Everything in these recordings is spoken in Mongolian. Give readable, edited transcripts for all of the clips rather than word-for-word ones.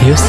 Yes.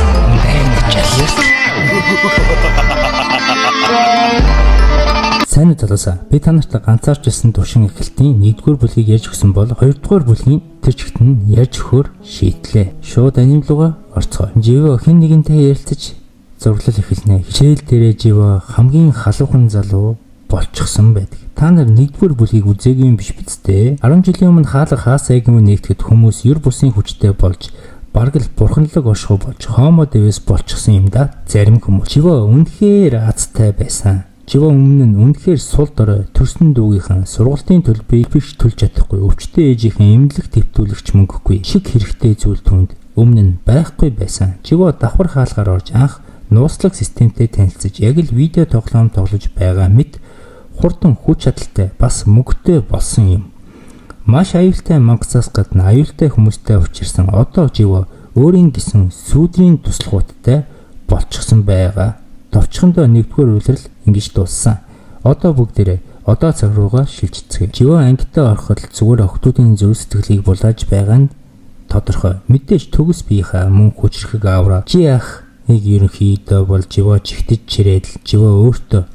Сайн уу залуусаа. Би та нартай ганцаарч ирсэн туршин эхлэлтийн 1-р бүлгийг ярьж өгсөн бол 2-р бүлгийн тэр чигт нь ярьж өгөхөөр шийдлээ. Шууд аним руугаа орцгоо. Живо хэн нэгэнтэй ярилцаж зурлал эхэлнэ. Хичээл дээрээ Живо хамгийн халуухан залуу болчихсон байдаг. Та нар 1-р бүлгийг үзээгүй юм биш биз дээ? 10 жилийн өмнө хаалга хаасаа гэмүү нэгтгэхэд хүмүүс ер бусын хүчтэй болж бараг л бурханлаг оршихуй болж хомо дэвэс болчихсон юм да. Зарим хүмүүс Живо үнэхээр азтай байсан. Живо өмнө нь үнэхээр сул дорой төрсөн дүүгийнхэн сургалтын төлбөрийг биш төлж чадахгүй өвчтөе ээжийнхэн эмнэлэг твтүүлэгч мөнгөгүй шиг хэрэгтэй зүйл түнд өмнө нь байхгүй байсан. Живо давхар хаалгаар орж анх нууцлаг системтэй танилцж яг л видео тоглоом тоглож байгаа мэт хурдан хүч чадалтай бас мөнгөтэй болсон юм. Маш аюултай мангацаас гадна аюултай хүмүүстэй учирсан одоо Живо өөрийн гэсэн сүүдрийн туслахуудтай болчихсон байгаа. Товчхондоо 1-р үйлрэл ингэж дууссан. Одоо бүгдээрээ одоо цаг руугаа шилжицгээе. Живо ангитаа ороход зүгээр охтуудын зүрх сэтгэлийг булааж байгаа нь тодорхой. Мэдээж төгс биеийнхаа мөн хүчрхэг авраа. Чи ах нэг ерөнхийдөө бол Живо чигтэж чирээд Живо өөртөө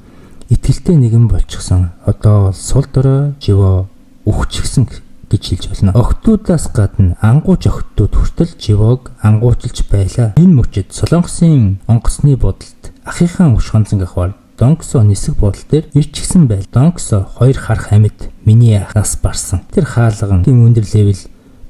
итгэлтэй нэгэн болчихсон. Одоо сул дорой Живо өвчгсөн гэж хэлж болно. Охтуудаас гадна ангууч охтууд хүртэл Живог ангуучилж байлаа. Энэ мөчид Солонгосын онгоцны бодолд ахийнхаа өш хонцон гахвар Донксо нисэх бодол дээр ирчихсэн байл. Донксо хоёр харах амьд миний ах нас барсан. Тэр хаалган тийм өндөр левел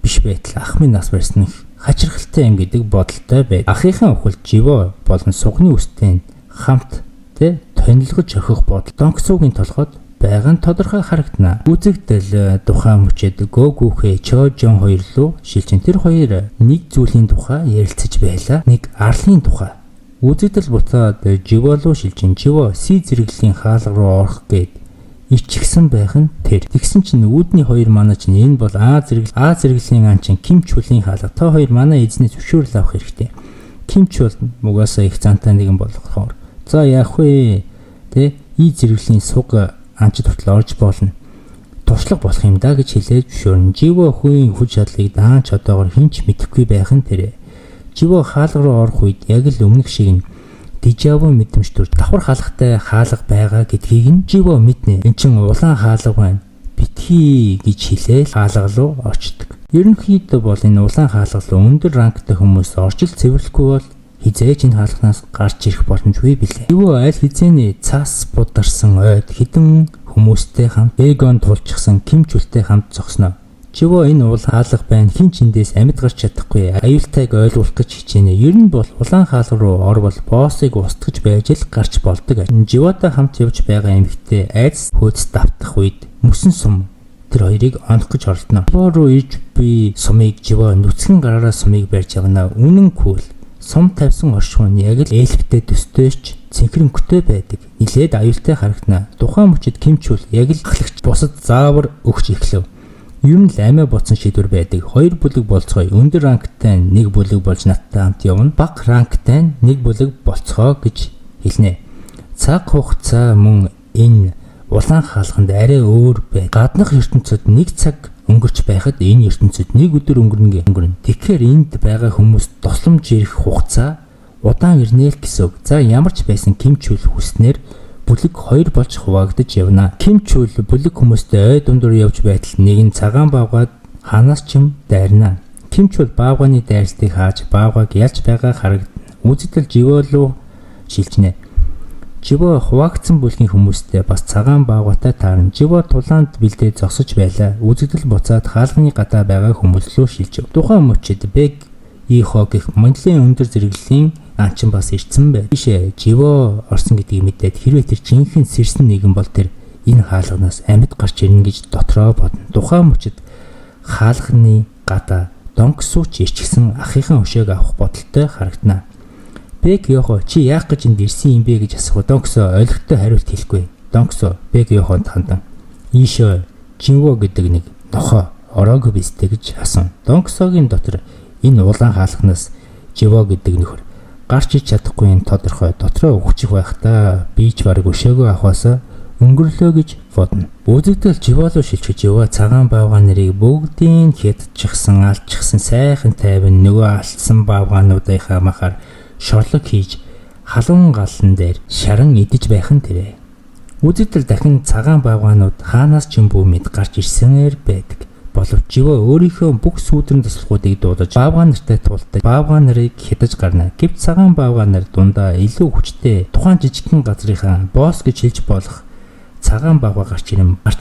биш байтал ах минь нас барсан их хачирхалтай юм гэдэг бодолтой байд. Ахийнхаа өхөл Живо болон сугны үстэй хамт тонилгож орхих бодол Донксогийн толгойд байгаа нь тодорхой харагдана. Үзэгдэл тухайн мөчөд Гогүхэ Чожон хоёр руу шилжин тэр хоёр нэг зүйлийн тухай ярилцаж байлаа. Нэг арлын тухай. Үзэгдэл буцаад Живо руу шилжин Живо Си зэрэглэлийн хаалга руу орох гээд ичгсэн байх нь тэр. Тэгсэн чинь үүдний хоёр манай чинь энэ бол А зэрэглэлийн ан чинь Ким Чулийн хаалга. Та хоёр манай эзнээс зөвшөөрөл авах хэрэгтэй. Ким Чул мугасаа их зантай нэгэн болохоор. За яах вэ? И зэрэглэлийн суг анчид хүртэл орж болно. Туршлага болох юм да гэж хэлээд зөвшөөрн. Живо хүүгийн хүч чадлыг даанч одоогор хинч мэдэхгүй байх нь тэрэ. Живо хаалга руу орох үед яг л өмнөх шиг нь дижаву мэдрэмж төрж давхар хаалгатай хаалга байгаа гэдгийг нь Живо мэднэ. Энд чин улаан хаалга байна. Битгий гэж хэлээл хаалга руу очдог. Ерөнхийдөө бол энэ улаан хаалга руу өндөр ранктай хүмүүс орж ил цэвэрлэхгүй бол хизээж энэ хаалганаас гарч ирэх боломжгүй билээ. Живо аль хизээний цаас бударсан ойд хідэн хүмүүстэй хамт бэгон тулчихсан Ким Чултэй хамт зогсноо. Живо энэ уул хаалга байна хин ч эндээс амьд гарч чадахгүй аюултайг ойлгуулах гэж хичээнэ. Ер нь бол улаан хаалга руу орвол боссыг устгаж байж л гарч болдог. Животой хамт явж байгаа эмэгтэй айдас хөөц давтах үед мөсөн сум тэр хоёрыг онох гэж оролдоно. Живо руу ирж би сумыг Живо нүцгэн гараараа сумыг барьж явна. Үнэн кул. Сум тавьсан оршихуун яг л ээлжтэй төстөөч цэнхэрэнхтэй байдаг. Нилээд аюултай харагдана. Тухайн мөчид Ким Чул яг л ахлагч бусад заавар өгч эхлэв. Ер нь л амиа бодсон шийдвэр байдаг. 2 бүлэг болцгоё. Өндөр ранктай 1 бүлэг болж надтай хамт явна. Бага ранктай 1 бүлэг болцгоо гэж хэлнэ. Цаг хугацаа мөн энэ улаан хаалганд арай өөр бай. Гаднах ертөнцид 1 цаг өнгөрч байхад энэ ертөнцид 1 өдөр өнгөрнө. Тэгэхээр энд байгаа хүмүүс тусламж ирэх хугацаа удаан ирнэ л гэсэн үг. За ямар ч байсан Ким Чул хүснээр бүлэг 2 болж хуваагдаж явна. Ким Чул бүлэг хүмүүстэй ой дундуур явж байтал нэг нь цагаан баавгаад ханаас ч юм дайрна. Ким Чул баавганы дайралтыг хааж баавгаг ялж байгаа харагдана. Үзэгдэл Живо руу шилжнэ. Живо хуваагдсан бүлгийн хүмүүстэй бас цагаан баавгатай таарна. Живо тулаанд бэлдээ зогсож байлаа. Үзэгдэл буцаад хаалганы гадаа байгаа хүмүүс рүү шилжив. Тухайн мөчид Бэг Ихо гэх Монголын өндөр зэрэглэлийн анчин бас ирсэн бай. Бишээ Живо орсон гэдгийг мэдээд хэрвээ тэр жинхэнэ сэрсэн нэгэн бол тэр энэ хаалганаас амьд гарч ирнэ гэж дотроо бодно. Тухайн мөчид хаалганы гадаа Донксууч ирчихсэн ахийнхаа өшөөг авах бодолтой харагдана. Бэг Йохо чи яах гэж энд ирсэн юм бэ гэж асуув. Донксо ойлгохтой хариулт хэлэхгүй. Донксо Бэг Йохонд хандан ийшөө Живо гэдэг нэг нохоо ороогүй бистэй гэж асуув. Донксогийн дотор энэ улаан хаалганаас Живо гэдэг нөхөр гарч иж чадахгүй юм тодорхой. Дотроо өгчих байх та. Би ч барыг өшөөгөө авахаасаа өнгөрлөө гэж бодно. Үзэгдэл живолоо шилжиж живо цагаан баавгай нарыг бүгдийг хятчихсан, алччихсан сайхан тайван нөгөө алдсан баавгаануудынхаа махаар шорлог хийж халуун галан дээр шаран идэж байх нь тэрэ. Үзэгдэл дахин цагаан баавгаанууд хаанаас ч юм бүү мэд гарч ирсэнээр байдаг. Боловч живо өөрийнхөө бүх сүүдрэн туслахуудыг дуудаж баавгай нартай тултаж баавгай нарыг хятаж гарна. Гэвч цагаан баавгай нар дундаа илүү хүчтэй тухайн жижигхэн газрынхаа босс гэж хэлж болох цагаан баавгай гарч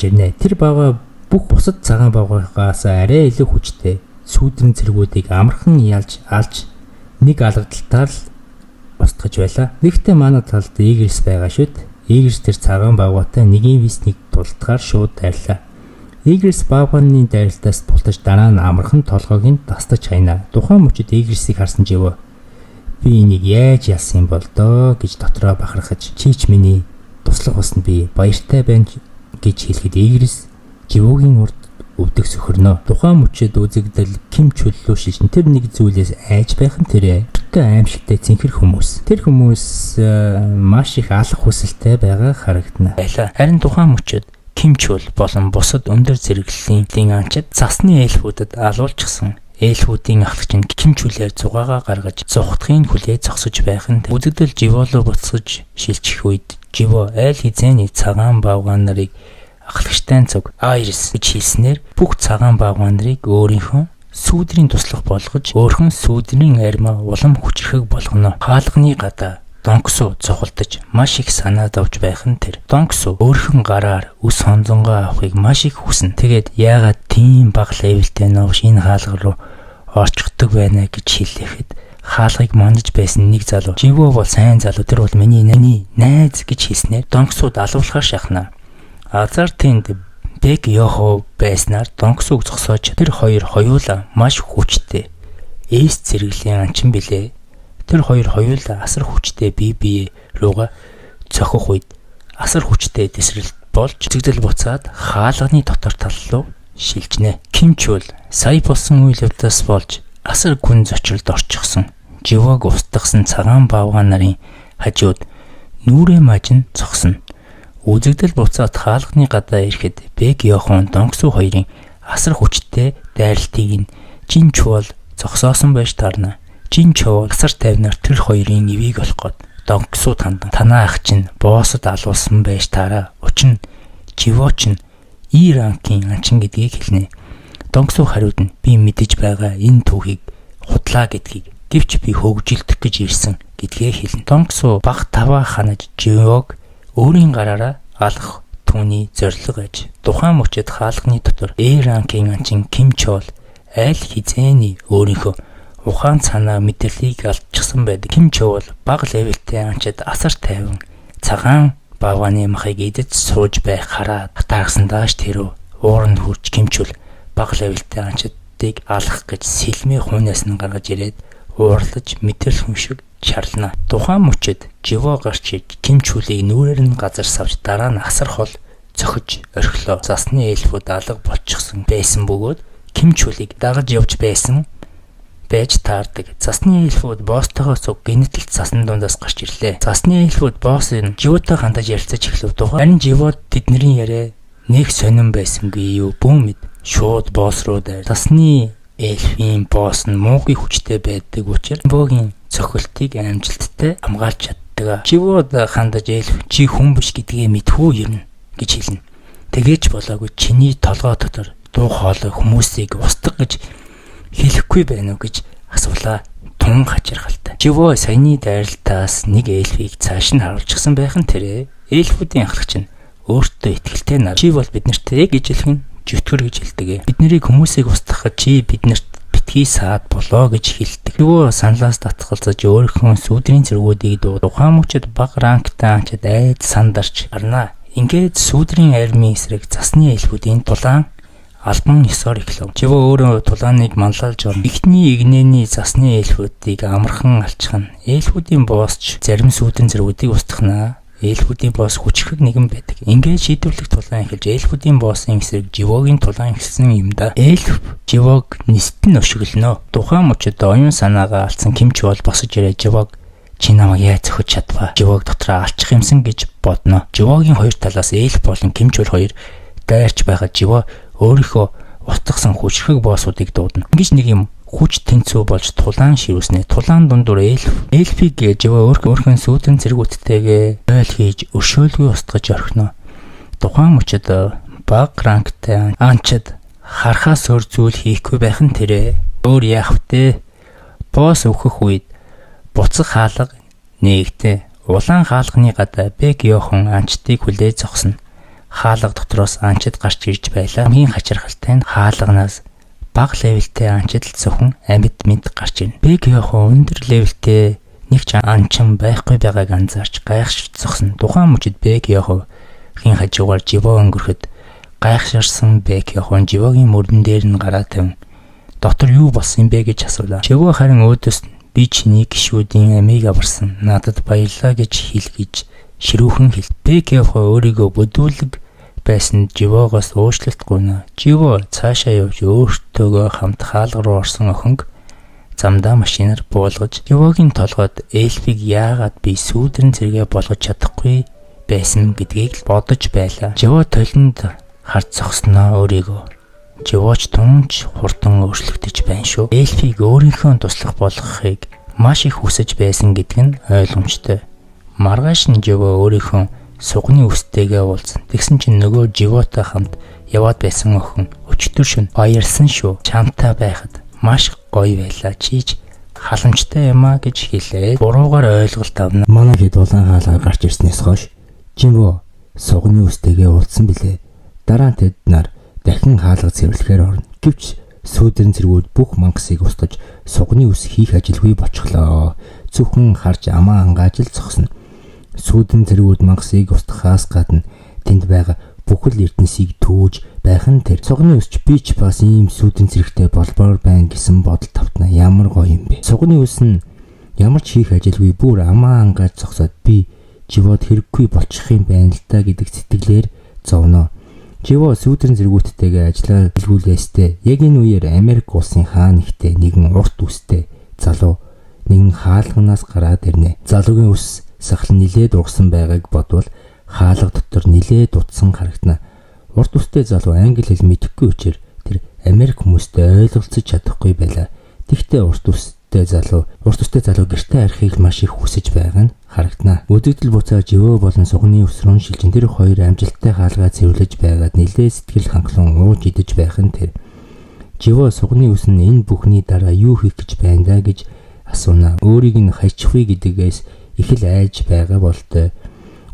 ирнэ. Тэр баавгай бүх бусад цагаан баавгайгаас арай илүү хүчтэй сүүдрэн цэргүүдийг амархан ялж алж нэг алгадалтаар л устгаж байлаа. Нэгтээ манай талд Игэрс байгаа шүт. Игэрс тэр цагаан баавгайтай нэгийн виснийг тултгаар шууд дайрлаа. Игэрс баавгайны дайралтаас бултаж дараа нь амархан толгойг нь дастаж хайна. Тухайн мөчид Игэрсийг харсан живо би энийг яаж ялсан юм бол доо гэж дотроо бахархаж чийч миний туслах усанд би баяртай байна гэж хэлэхэд Игэрс живогийн урд өвдөх сөхөрнө. Тухайн мөчид үзэгдэл Ким чөллөө шилжин тэр нэг зүйлээс айж байх нь тэрэ. Аимшигтай цэнхэр хүмүүс. Тэр хүмүүс маш их алах хүсэлтэй байгаа харагдана. Харин тухайн мөчид Ким чөл болон бусад өндөр зэрэглэлийн анчид засны ээлхүүдэд алуулчихсан. Ээлхүүдийн ахлагч нь Ким чүлээр зугаагаа гаргаж зугтахын хүлээ зогсож байх нь үзэгдэл живолоо буцаж шилжих үед живо айл хизээний цагаан баавгай нарыг ахлагчтай цуг Айрис гэж хэлснээр бүх цагаан баавгай нарыг өөрийнхөө сүүдрийн туслах болгож өөрхөн сүүдрийн армаа улам хүчрхэг болгоно. Хаалганы гадаа Донксу цохолдож маш их санаа зовж байх нь тэр. Донксу өөрхөн гараар үс хонзонгоо авахыг маш их хүснэ. Тэгээд яагаад тийм бага левелтэй новш энэ хаалга руу орчихдөг байна гэж хэлэхэд хаалгыг мандаж байсан нэг залуу живо бол сайн залуу, тэр бол миний найз гэж хэлснээр Донксуд алуулахаар шахна. Азар тэнд Бэг Йохо байснаар Донксуг зогсоож тэр хоёр хоёулаа маш хүчтэй эс зэрэглэлийн анчин билээ. Тэр хоёр хоёулаа асар хүчтэй бие руугаа цохих үед асар хүчтэй дэсрэлт болж зэгдэл буцаад хаалганы дотор тал руу шилжнэ. Ким чөл сая болсон үйл явдлаас болж асар гүн зочролд орчихсон. Живог устгасан цагаан баавгай нарын хажууд нүрээ мажин цогсно. Үзэгдэл буцаад хаалганы гадаа ирэхэд Бэг Йохон Донксу хоёрын асар хүчтэй дайралтыг нь Жин Чуул зогсоосон байж таарна. Жин Чуул асар тайвнаар тэр хоёрын нэвийг олох гээд Донксуд хандан танаа ах чинь боссод алуулсан байж таараа. Учир нь живо чинь И ранкийн анчин гэдгийг хэлнэ. Донксу хариуд нь би мэдэж байгаа энэ түүхийг худлаа гэдгийг гэвч би хөгжилдөх гэж ирсэн гэдгээ хэлнэ. Донксу баг таваа ханаж живог өөрийн гараараа алах түүний зорилго аж. Тухайн мөчид хаалганы дотор ранкийн анчин Ким Чул айл хизээний өөрийнхөө ухаан цанаа мэдрэлийг алдчихсан байдаг. Ким Чул бага левелтэй анчид асар тайван цагаан баавгайны махыг идэж сууж байх хараад таарсан дааш тэрөө ууранд хурж Ким Чул бага левелтэй анчидыг алах гэж сэлмээ хуунаас нь гаргаж ирээд уурлаж мэдрэл хүн шиг чарлана. Тухайн мөчид живо гарч иж Ким Чүлийг нүрээр нь газар савж дараа нь асар хол цохиж орхилоо. Засны эльфүүд алга болчихсон байсан бөгөөд Ким Чүлийг дагаж явж байсан байж таардаг. Засны эльфүүд босстойгоо цуг гинэтэлт засны дундаас гарч ирлээ. Засны эльфүүд боссын животой хандаж ярилцаж эхлэв. Харин живод тэдний яриа нэг сонирн байсангүй юу бүүмэд шууд босс руу дайр. Засны эльфийн босс нь муугийн хүчтэй байдаг учраас богийн цохилтыг амжилттай хамгаалж чаддаг. Живод хандаж эльф чи хүн биш гэдгээ мэдхүү ирнэ гэж хэлнэ. Тэгээж болоогүй чиний толгой дотор дуу хоолой хүмүүсийг устгах гэж хэлэхгүй байна уу гэж асуулаа тун хачирхалтай. Живо саяны дайралтаас нэг эльфийг цааш нь харуулчихсан байх нь тэрэ. Эльфүүдийн ахлагч нь өөртөө итгэлтэй нар. Чи бол биднэртэй гэж хэлэх нь жүтгэр гэж хэлдэг. Бид нарыг хүмүүсийг устгахад чи биднэрт битгий саад болоо гэж хэлдэг. Живо саналаас татгалзаж өөрийнхөө сүудрийн зэргүүдийг тухайн мөчөд бага ранктай анчид айд сандарч гарна. Ингээд сүудрийн армийн эсрэг засны эльфүүдийн тулаан албан ёсоор эхлэв. Живо өөрөө тулааныг манлайлж орно. Эхний игнэний засны эльфүүдийг амархан алчхна. Эльфүүдийн боссч зарим сүудрийн зэргүүдийг устгахнаа. Эльфүүдийн босс хүчрхэг нэгэн байдаг. Ингээд шийдвэрлэх тулаан эхэлж эльфүүдийн боссын эсрэг живогийн тулаан эхэлсэн юм да. Эльф живог нисэлтэн өшөглөнө. Тухайн мөчөд оюун санаагаа алдсан Ким Чул босож ирээ живог чи намайг яаж зөхөж чадваа? Живог дотроо алчих юмсан гэж бодно. Живогийн хоёр талаас Эльф болон Кимчүр хоёр дайрч байгаа Живо өөрийнхөө утгасан хүчрхэг боссуудыг дуудана. Ингэж нэг юм хүч тэнцүү болж тулаан ширүүснэ. Тулаан дундуур Эльфиг Живо өөрхөн сүүтэн зэргүүдтэйгээ ойл хийж өршөөлгүй устгаж орхино. Тухайн мөчөд баг ранктай анчид харахаас өөр зүйл хийхгүй байх нь тэрэ. Өөр яах втэ? Босс өгөх үед буцах хаалга нэгтээ. Улаан хаалганы гадаа Бэг Йохан анчдыг хүлээж зогсоно. Хаалга дотроос анчид гарч ирж байлаа. Хамгийн хачирхалтай нь хаалганаас бага левелтэй анчид л зөвхөн амьд мэд гарч ирнэ. Бэг Йохан өндөр левелтэй нэг ч анчин байхгүй байгааг анзаарч гайхширч зогсоно. Тухайн мөчөд Бэг Йохагийн хажуугаар Живо өнгөрөхөд гайхширсан Бэг Йохан Живогийн мөрдөн дээр нь гараа тавин дотор юу болсон бэ гэж асуулаа. Живо харин өөдөөс би чиний гişүүдийн амийг аварсан. Надад баярлалаа гэж хэлгэж ширүүхэн хэлв. Бэг Йохан өөрийгөө бүдүүлэг байсан Живогоос уучлалт гуйна. Живо цаашаа явж өөртөөгөө хамт хаалга руу орсон охинг замдаа машинаар буулгаж Живогийн толгойд Эльфиг яагаад би сүүдрэн зэрэгэ болгож чадахгүй байсан гэдгийг л бодож байлаа. Живо толинд харж зогсноо өөрийгөө. Живоч тунч хурдан өөрчлөгдөж байна шүү. Эльфиг өөрийнхөө туслах болгохыг маш их хүсэж байсан гэдг нь ойлгомжтой. Маргааш нь Живо өөрийнхөө сугны үстэйгээ уулзсан. Тэгсэн чинь нөгөө Животой хамт яваад байсан охин өчтөр шөнө баярсан шүү. Чамтай байхад маш гоё байлаа. Чиж халамжтай юм а гэж хэлээд буруугаар ойлголт авна. Манай хэд улаан хаалга гарч ирснээс хойш Живо сугны үстэйгээ уулзсан билээ. Дараа нь тэд нар дахин хаалга цэвэрлэхээр орно. Гэвч сүүдрэн зэргүүд бүх мангасыг устгаж сугны ус хийх ажилгүй болчихлоо. Зөвхөн харж амаа ангааж л зогсно. Сүүдрэн зэргүүд мангасыг устгахаас гадна тэнд байгаа бүхэл ертөнцийг төөж байх нь тэр. Сугны усч би ч бас ийм сүүдрэн зэрэгтэй болбоор байна гэсэн бодол тавтна. Ямар гоё юм бэ. Сугны ус нь ямар ч хийх ажилгүй бүр амаа ангааж зогсоод би Живод хэрэггүй болчих юм байна л та гэдэг сэтгэлээр зовно. Живо сүүдрэн зэргүүдтэйгээ ажиллаа хэлгүүлээстэй. Яг энэ үеэр Америк улсын хаан ихтэй нэгэн урт үстэй залуу нэгэн хаалганаас гараад ирнэ. Залуугийн үс сахал нилээд ургасан байгааг бодвол хаалга дотор нилээд утсан харагдана. Урт үстэй залуу англи хэл мэдэхгүй учраас тэр Америк хүмүүстэй ойлголцож чадахгүй байлаа. Тэгтээ урт үстэй залуу гэртээ арихыг маш их хүсэж байгаа нь харагдана. Өдөгдөл буцаа Живо болон сугны ус руу шилжин. Тэр хоёр амжилттай хаалгаа цэвэрлэж байгаад нэлээд сэтгэл хангалуун ууж идэж байх нь тэр. Живо сугны ус нь энэ бүхний дараа юу хийх гэж байна даа гэж асууна. Өөрийг нь хайчихвээ гэдэгээс их л айж байгаа болтой.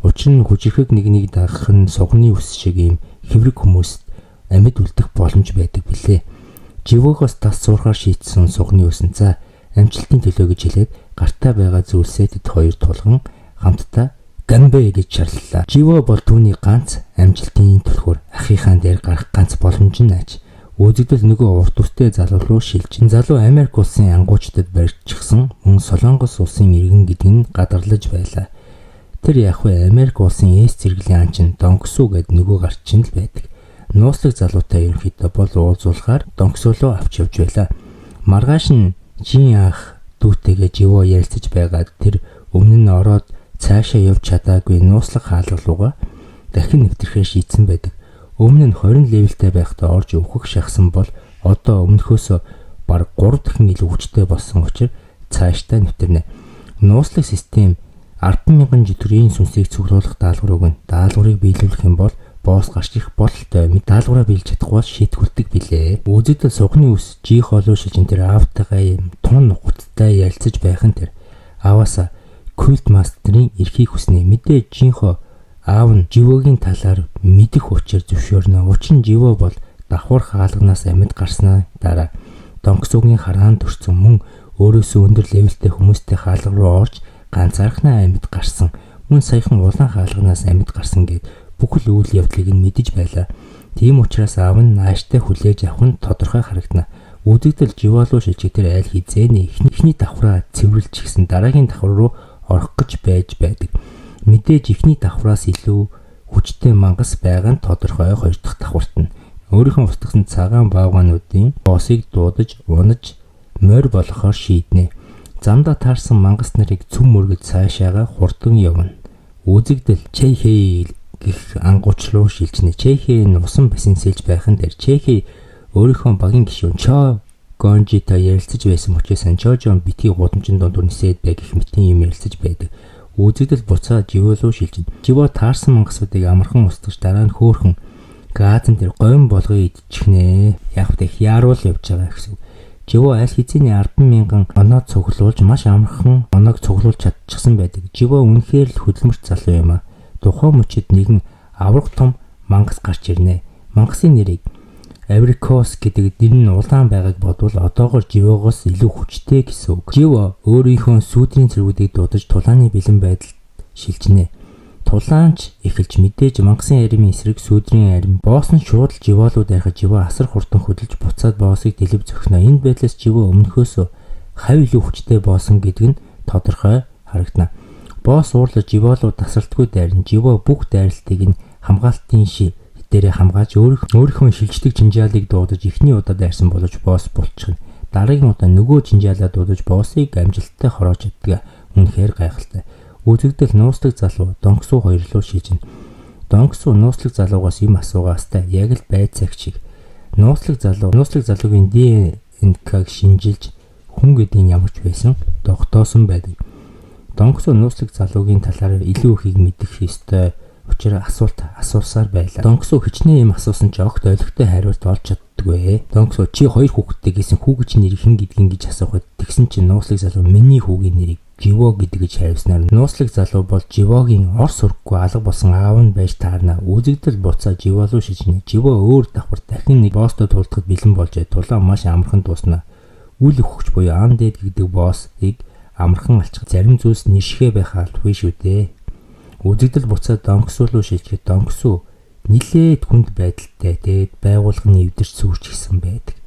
Учир нь хүчирхэг нэг дагах нь сугны ус шиг ийм хэврэг хүмүүст амьд үлдэх боломж байдаг билээ. Живогоос тас суурхаар шийтсэн сугны ус нь за амжилтын төлөө гэж хэлээд гартаа байгаа зүйлсээ тэд хоёр тулган хамтдаа Ганбэ гэж шаарлалаа. Живо бол түүний ганц амжилтын түлхүүр ахихаан дээр гарах ганц боломж нь аж. Өөдөгдөл нөгөө урт үстэй залуу руу шилжин. Залуу Америк улсын ангуучдад барьчихсан мөн Солонгос улсын иргэн гэдэг нь гадарлаж байлаа. Тэр яг вэ Америк улсын эс зэрэглэлийн анчин Донксу гэдэг нөгөө гарчин л байдаг. Нууцлаг залуутай ерөнхийдөө бол уулзуулахаар Донксу руу авч явж байлаа. Маргааш нь Жин ах дүүтэйгээ Живо ярилцаж байгаад тэр өмнө нь ороод цаашаа явж чадаагүй нууцлаг хаалга руугаа дахин нэвтрэхээ шийдсэн байдаг. Өмнө нь 20 левелтэй байхдаа орж өвхөх шахсан бол одоо өмнөхөөсөө бараг 3 дахин илүү хүчтэй болсон учраас цаашдаа нэвтэрнэ. Нууцлаг систем 10,000 житгэрийн сүнсийг цуглуулах даалгавар өгнө. Даалгаврыг биелүүлэх юм бол босс гарч ирэх бололтой мэд даалгавраа биелж чадахгүй шийтгүүлдэг билээ. Үзэгдэл сугны ус Жихо руу шилжин тэр аавтайгаа тун нухацтай ярилцаж байх нь тэр. Ааваасаа Культ мастерын эрхийг хүснэ. Мэдээ Жихо аав нь Живогийн талаар мэдэх учир зөвшөөрнө. Учир нь Живо бол давхар хаалганаас амьд гарснаа дараа Донксугийн хараанд төрсөн мөн өөрөөсөө өндөр левелтэй хүмүүстэй хаалга руу орж ганцаархнаа амьд гарсан. Мөн саяхан улаан хаалганаас амьд гарсан гэд бүхэл үйл явдлыг нь мэдэж байлаа. Тийм учраас аав нь нааштай хүлээж авах нь тодорхой харагдана. Үдэгдэл Живо руу шилжигдэр айл хизээний эхний давхраа цэвэрлж гисэн дараагийн давхар руу орох гэж байж байдаг. Мэдээж эхний давхраас илүү хүчтэй мангас байгаа нь тодорхой. Хоёр дахь давхарт нь өөрийнхөө устгасан цагаан баавгаануудын боосыг дуудаж унаж морь болгохоор шийднэ. Замдаа таарсан мангас нарыг цөм мөргөж цаашаага хурдан явна. Үзэгдэл Чэйхэй гэх ангууч руу шилжнэ. Чэйхэй нь усан бассейн сэлж байхын дээр Чэйхэй өөрийнхөө багийн гишүүн Чо Гонжитой ярилцаж байсан учраас Чожон битгий гудамжинд дунд нисээд бай гэх мэтийн юм ярилцаж байдаг. Үзэгдэл буцаад Живо руу шилжинэ. Живо таарсан мангасуудыг амархан устгаж дараа нь хөөхөн газан дээр гойн болгоё идчихнэ. Яг их яаруул явж байгаа гэсэн. Живо аль хэзээний 10,000 оноо цуглуулж маш амархан оноог цуглуулж чадчихсан байдаг. Живо үнэхээр л хөдөлмөрч залуу юм а. Тухайн мөчид нэгэн аврах том мангас гарч ирнэ. Мангасын нэрийг Аврикос гэдэг нэр нь улаан байгааг бодвол одоогоор Живогоос илүү хүчтэй гэсэн үг. Живо өөрийнхөө сүүдрийн цэргүүдийг дуудаж тулааны бэлэн байдалд шилжнэ. Тулаанч эхэлж мэдээж мангасын аримын эсрэг сүүдрийн арим босс нь шууд л Живо руу дайрахад Живо асар хурдан хөдөлж буцаад боссыг дэлгэв зөхнө. Энэ байдлаас Живо өмнөхөөс хав илүү хүчтэй боссон гэдэг нь тодорхой харагдана. Босс уурлаж Живо руу тасралтгүй дайрна. Живо бүх дайралтыг нь хамгаалтын ши дээрээ хамгааж өөрийнхөө шилждэг жинжаалыг дуудаж эхний удаа дайрсан боловч босс болчихно. Дараагийн удаа нөгөө жинжаалаа дуудаж боссыг амжилттай хороож чаддаг. Үнэхээр гайхалтай. Үзэгдэл нууцлаг залуу Донгсу хоёр руу шилжинэ. Донгсу нууцлаг залуугаас юм асуугаастай яг л байцаагч шиг. Нууцлаг залуугийн ДНК-г шинжилж хүн гэдгийг ямар ч байсан тогтоосон байдаг. Донгсу нууцлаг залуугийн талаар илүү ихийг мэдэх ёстой учраас асуусаар байлаа. Донгсу хичнээн юм асуусан ч огт ойлгохтой хариулт олж чаддаггүй. Донгсу чи хоёр хүүхэдтэй гэсэн хүүгэж нэр хэн гэдгийг гэж асуухад тэгсэн чинь нууцлаг залуу миний хүүгийн нэрийг Живо гэдэг гэж хариулснаар нууцлаг залуу бол Живогийн ор сурггүй алга болсон аав нь байж таарна. Үзэгдэл буцаа Живо руу шилжинэ. Живо өөр давхар дахин нэг босстой тулдахад бэлэн болжээ. Тулаа маш амархан дуусна. Үл өгч буюу Undead гэдэг боссыг амархан алчих зарим зүйлс нэршгэ байх албагүй шүү дээ. Үзэгдэл буцаад Донгсу руу шилжихэд Донгсу нилээд хүнд байдалтай тэгээд байгууллагын эвдэрч сүрч гисэн байдаг.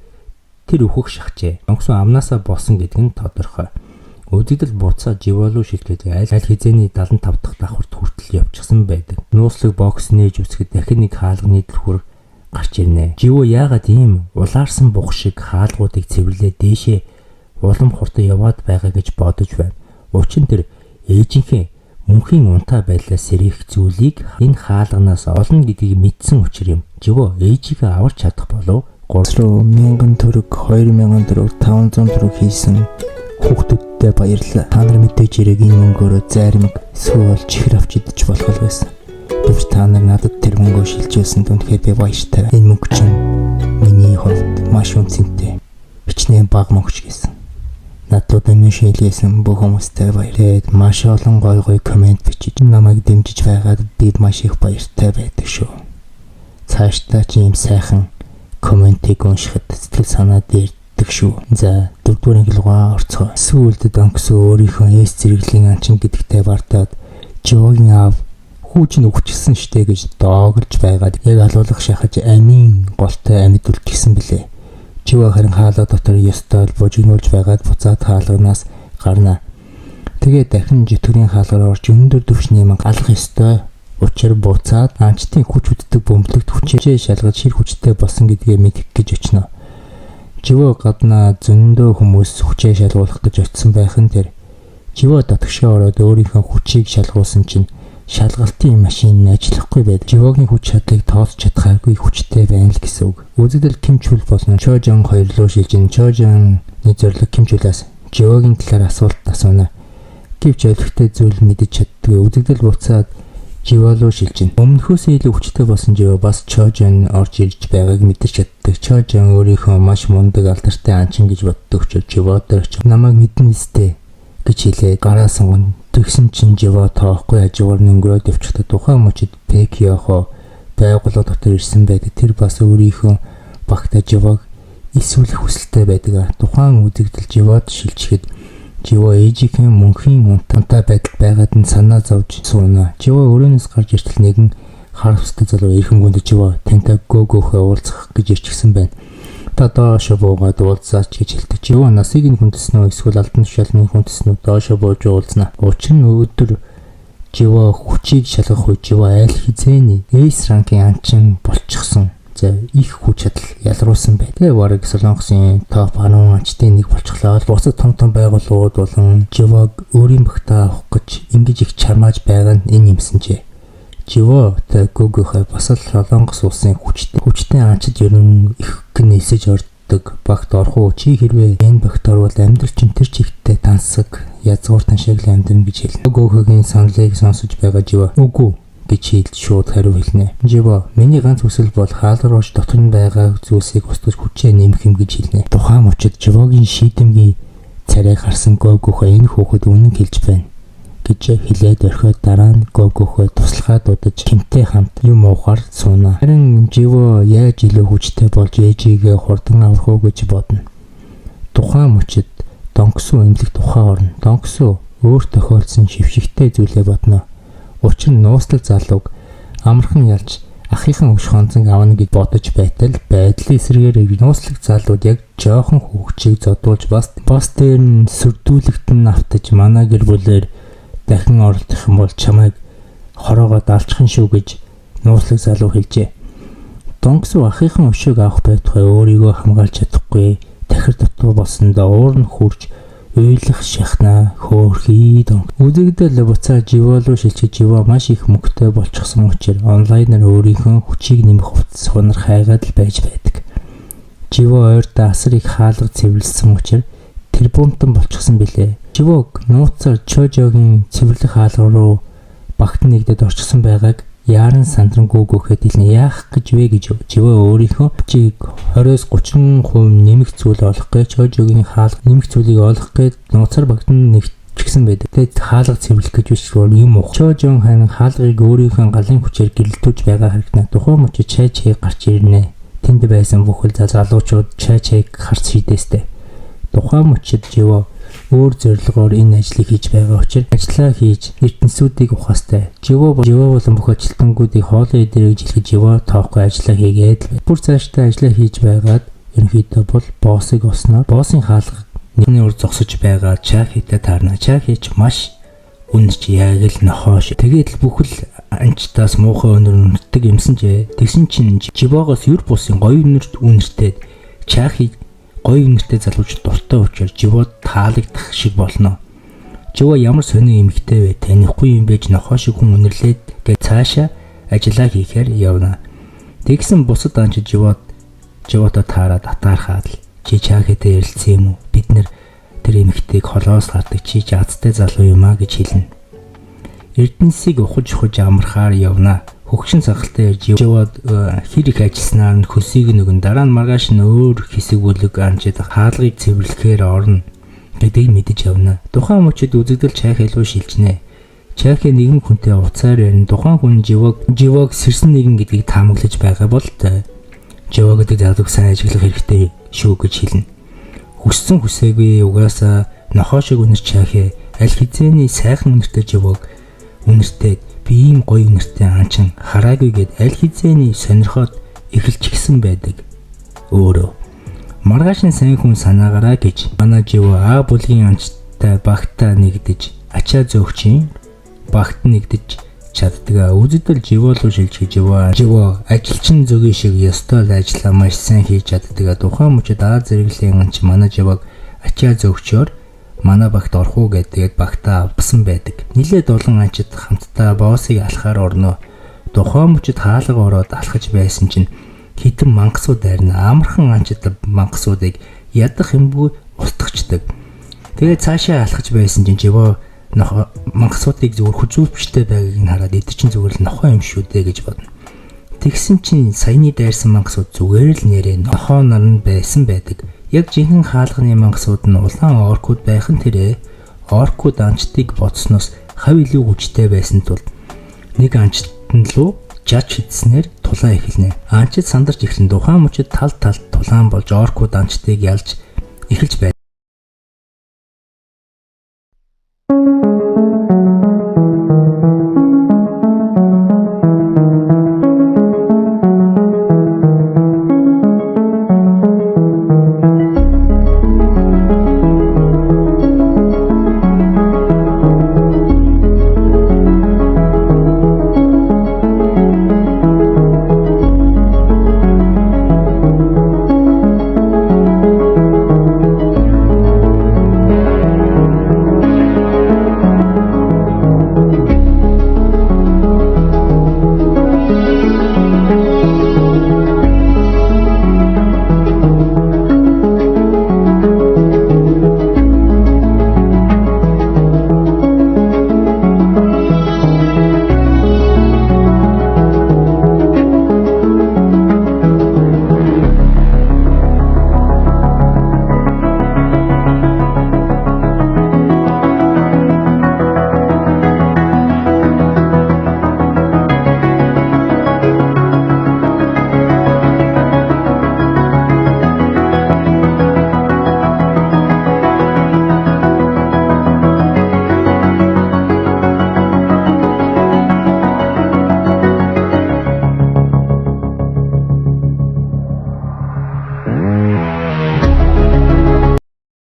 Тэр өөхөх шахжээ. Донгсу амнаасаа болсон гэдэг нь тодорхой. Үзэгдэл буцаад Живо руу шилжихэд аль хэзээний 75 дахь давхарт хүртэл явчихсан байдаг. Нууцлаг бокс нээж үсгэд дахин нэг хаалганы дэлгүүр гарч ирнэ. Живо яагаад ийм улаарсан бух шиг хаалгуудыг цэвэрлээ дээшээ улам хурдан яваад байгаа гэж бодож байна. Учир нь тэр ээжийнхээ мөнхийн унтаа байдлаас сэрэх зүйлийг энэ хаалганаас олно гэдгийг мэдсэн учраас юм. Живо ээжигээ аварч чадах болов 3,000 төгрөг, 2,000 төгрөг, 500 төгрөг хийсэн хүүхдүүдтэй баярлалаа. Та нар мэдээж ирэх энэ мөнгөөрөө зарим эсвэл чихэр авч идэж болох байсан. Гэвч та нар надад тэр мөнгөө шилжүүлсэнд үнэхээр би баяртай. Энэ мөнгө чинь миний хувьд маш үнцэнтэй. Хичнээн бага мөнгөч гэсэн. Надад энэ шилжүүлсэн бүх хүмүүстээ баяр. Тэгээд маш олон гой комент бичиж намайг дэмжиж байгаад би маш их баяртай байдаг шүү. Цаашдаа ч ийм сайхан комментиг уншихад сэтгэл санаа дээрдэг шүү. За 4-р ангилгаа орцгоо. Сүүлд Донгсу өөрийнхөө эс зэрэглэлийн анчин гэдэгтэй бартаад Живогийн аав хүүч нь өгчихсэн штэ гэж доогорж байгаад яг алуулах шахаж амийн голтой амьд үлдчихсэн билээ. Живо харин хаалга дотор ёстой бужигнуулж байгаад буцаад хаалганаас гарна. Тэгээд дахин житгэрийн хаалгаар орж өндөр түвшний ман алах ёстой учир буцаад анчтын хүч үддэг бөмбөлөгт хүчээ шалгаж шир хүчтэй болсон гэдгээ мэдэх гэж очино. Живо гадна зөндөө хүмүүс хүчээ шалгуулах гэж очисон байхын тэр Живо дотгошоо ороод өөрийнхөө хүчийг шалгуулсан чинь шалгалтын машин ажиллахгүй байдаг. Живогийн хүч чадлыг тооцож чадхааргүй хүчтэй байна л гэсэн үг. Үзэгдэл Кимчүл болон Чожон хоёр руу шилжин. Чожонны зорилго Кимчүлээс Живогийн талаар асуулт асууна. Гэвч ойлгохтой зүйл мэдэж чаддгүй. Үзэгдэл буцаад Живо руу шилжин. Өмнөхөөсөө илүү хүчтэй болсон Живо бас Чожон орж ирж байгааг мэдэж чаддаг. Чожон өөрийнхөө маш мундаг алдартай анчин гэж боддог ч Живо дээр ч намайг мэднэ сте гэж хэлээ. Гараа сунган тэгсэн чинь Живо тоохгүй хажуугаар өнгөрөөд явчихдаг. Тухайн мөчид Пекиохо байгууллага дотор ирсэн байдаг. Тэр бас өөрийнхөө багтаа Живог эсвэлэх хүсэлтэй байдаг. Тухайн үзэгдэл Живод шилжихэд Живо ээжийнхээ мөнхийн унтаа байдал байгаад нь санаа зовж сууна. Живо өрөөнөөс гарч иртэл нэгэн харамсдаг залуу эрхэм гүнд Живо тантай гөөгөөхөө уулзах гэж ирчихсэн байна. Та доошо буугаад уулзаач гэж хэлдэг. Живо насыг нь хүндэснэ үү эсвэл алдан тушаалны хүндэснэ үү доошо бууж уулзнаа. Учир нь өдөр Живо хүчийг шалгах үе Живо аль хэзээний эйс ранкын анчин болчихсон их хүч чадал ялруулсан байна. Тэгээ бараг Солонгосын топ 10 анчтын нэг болчихлоо. Бусад том байгууллагууд болон Живог өөрийн багтаа авах гэж ингэж их чармааж байгаа нь энэ юмсанжээ. Животой Google-хой бас л Солонгос улсын хүчтэй анчид ерөн их гэнэсэж ордог багт орох уу? Чи хэрвээ энэ багт орвол амьдрал чинь тэр чигтээ тансаг язгуур таншаглан амьдрна гэж хэлнэ. Google-гийн саналыг сонсож байгаа Живо үгүй гэж хэлж шууд хариу хэлнэ. Живо миний ганц хүсэл бол хаалгарууч дотор нь байгаа зүйлсийг устгаж хүчээ нэмэх юм гэж хэлнэ. Тухайн мөчид Живогийн шийдэмгийн царайг харсан Google-хой энэ хүүхэд үнэн хэлж байна гэж хэлээд орхиод дараа нь Google-хой туслахаа дуудаж хэмтэй хамт юм уухаар сууна. Харин Живо яаж илүү хүчтэй болж ээжигээ хурдан авах уу гэж бодно. Тухайн мөчид Донгсу эмнэлэг тухай орно. Донгсу өөр тохиолдсон шившигтэй зүйлээ бодно. Учир нь нууцлаг залууг амархан ялж ахыхан өш хонцон авна гэж бодож байтал байдлын эсрэгээр нууцлаг залууд яг жоохон хөвгчийг зодуулж бас дээр нь сүрдүүлэгтэн автаж манай гэр бүлээр дахин оролдох юм бол чамайг хороогоо даалчихна шүү гэж нууцлаг залуу хэлжээ. Донгсу ахыхан өшөөг авах байтугай өөрийгөө хамгаалж чадахгүй тахир дутуу болсондоо уур нь хурж уйлах шахна хөөрхий донг. Үзэгдэл буцаа Живо руу шилжиж Живо маш их мөнгөтэй болчихсон учраас онлайнаар өөрийнхөө хүчийг нэмэх хувцас хунар хайгаад л байж байдаг. Живо ойрдоо асар их хаалга цэвэрлсэн учраас тэр бумтан болчихсон билээ. Живог нууцаар Чожогийн цэвэрлэх хаалга руу багт нэгдэд орчихсон байгааг яаран сандрангуй гөхөд хэлнэ. Яах гэж вэ гэж Живо өөрийнхөө хүчийг 20-30% нэмэх зүйл олох гэж Чожогийн хаалга нэмэх зүйлийг олох гэж нууцаар багт нэгтгэсэн байдаг. Тэгэд хаалга цэвэрлэх гэж биш юм уу? Чожон хань хаалгыг өөрийнхөө галын хүчээр гэрэлтүүлж байгаа харагна. Тухайн мөчид чайг гарч ирнэ. Тэнд байсан бүхэл залуучууд чайг харц шийдээстэй. Тухайн мөчид Живо өөр зорилгоор энэ ажлыг хийж байгаа учраас ажиллаа хийж эрдэнсүүдийг ухаастай. Живо болон бүх ажилтнуудыг хоолой идэрэй гэж хэлэх Живо тоохгүй ажиллаа хийгээд бүр цаашдаа ажиллаа хийж байгаад ерөнхийдөө бол боссыг олсноор боссын хаалга нэгний үр зогсож байгаа Чахитай таарна. Чахич маш үнэрч яг л нохоош. Тэгээд л бүхэл анчтаас муухай өнөр үнэрдэг юмсан ч тэгсэн чинь Живогоос юр бусын гоё үнэртэй Чахи гоё үнэртэй залууч дуртай учраас Живо таалагдах шиг болно. Живо ямар сони эмэгтэй вэ? Танихгүй юм байж нохоо шиг хүн үнэрлээд гэж цаашаа ажиллаа хийхээр явна. Тэгсэн бусад анч Живото таараад атаархаад л чи Чахитэй ярилцсан юм уу? Бид нэр тэр эмэгтэйг холоос гардаг чи азтай залуу юм а гэж хэлнэ. Эрдэнсийг ухаж амархаар явна. Хөгшин цагалтай Живо хэр их ажилласнаар нь хөлсийг нөгөн дараа нь маргааш нь өөр хэсэг бүлэг анчид хаалгыг цэвэрлэхээр орно гэдгийг мэдэж явна. Тухайн мөчид үзэгдэл Чахи руу шилжнэ. Чахи нэгэн хүнтэй уцаар ярина. Тухайн хүн Живог сэрсэн нэгэн гэдгийг таамаглаж байгаа бол Живо гэдэг залууг сайн ажиглах хэрэгтэй шүү гэж хэлнэ. Хүссэн хүсээгүй угаасаа нохоо шиг үнэр Чахи аль хэзээний сайхан үнэртэй Живог үнэртэй би ийм гоё үнэртэй анчин хараагүй гэд аль хэзээний сонирхоод эхэлж гисэн байдаг. Өөрөө маргааш нь сайн хүн санаагараа гэж манай Живо А бүлгийн анчтай багтаа нэгдэж ачаа зөөгчийн багт нэгдэж чаддаг. Үзэгдэл Живо руу шилжиж Живо ажилчин зөгийн шиг ёстой л ажиллаа маш сайн хийж чаддаг. Тухайн мөчид А зэрэглэлийн анч манай Живог ачаа зөөгчөөр манай багт орох уу гэдгээд багтаа авсан байдаг. Нилээд олон анчид хамтдаа боссыг алхахаар орно. Тухайн мөчид хаалга ороод алхаж байсан чинь хитэн мангасууд дайрна. Амархан анчид мангасуудыг ядах юмгүй устгачдаг. Тэгээд цаашаа алхаж байсан чинь Живо мангасуудыг зөвхөн хүзүүвчтэй байгааг нь хараад эд чинь зүгээр л нохоо юм шүү дээ гэж бодно. Тэгсэн чинь саяны дайрсан мангасууд зүгээр л нэрээ нохоо нар байсан байдаг. Яг жинхэнэ хаалганы мангасууд нь улаан оркууд байх нь тэрэ оркууд анчдыг бодсноос хав илүү хүчтэй байсан тул нэг анчтан руу жаж хийснээр тулаан эхэлнэ. Анчид сандарч эхлэн тухайн мөчид талд тулаан болж оркууд анчдыг ялж эхэлж байна.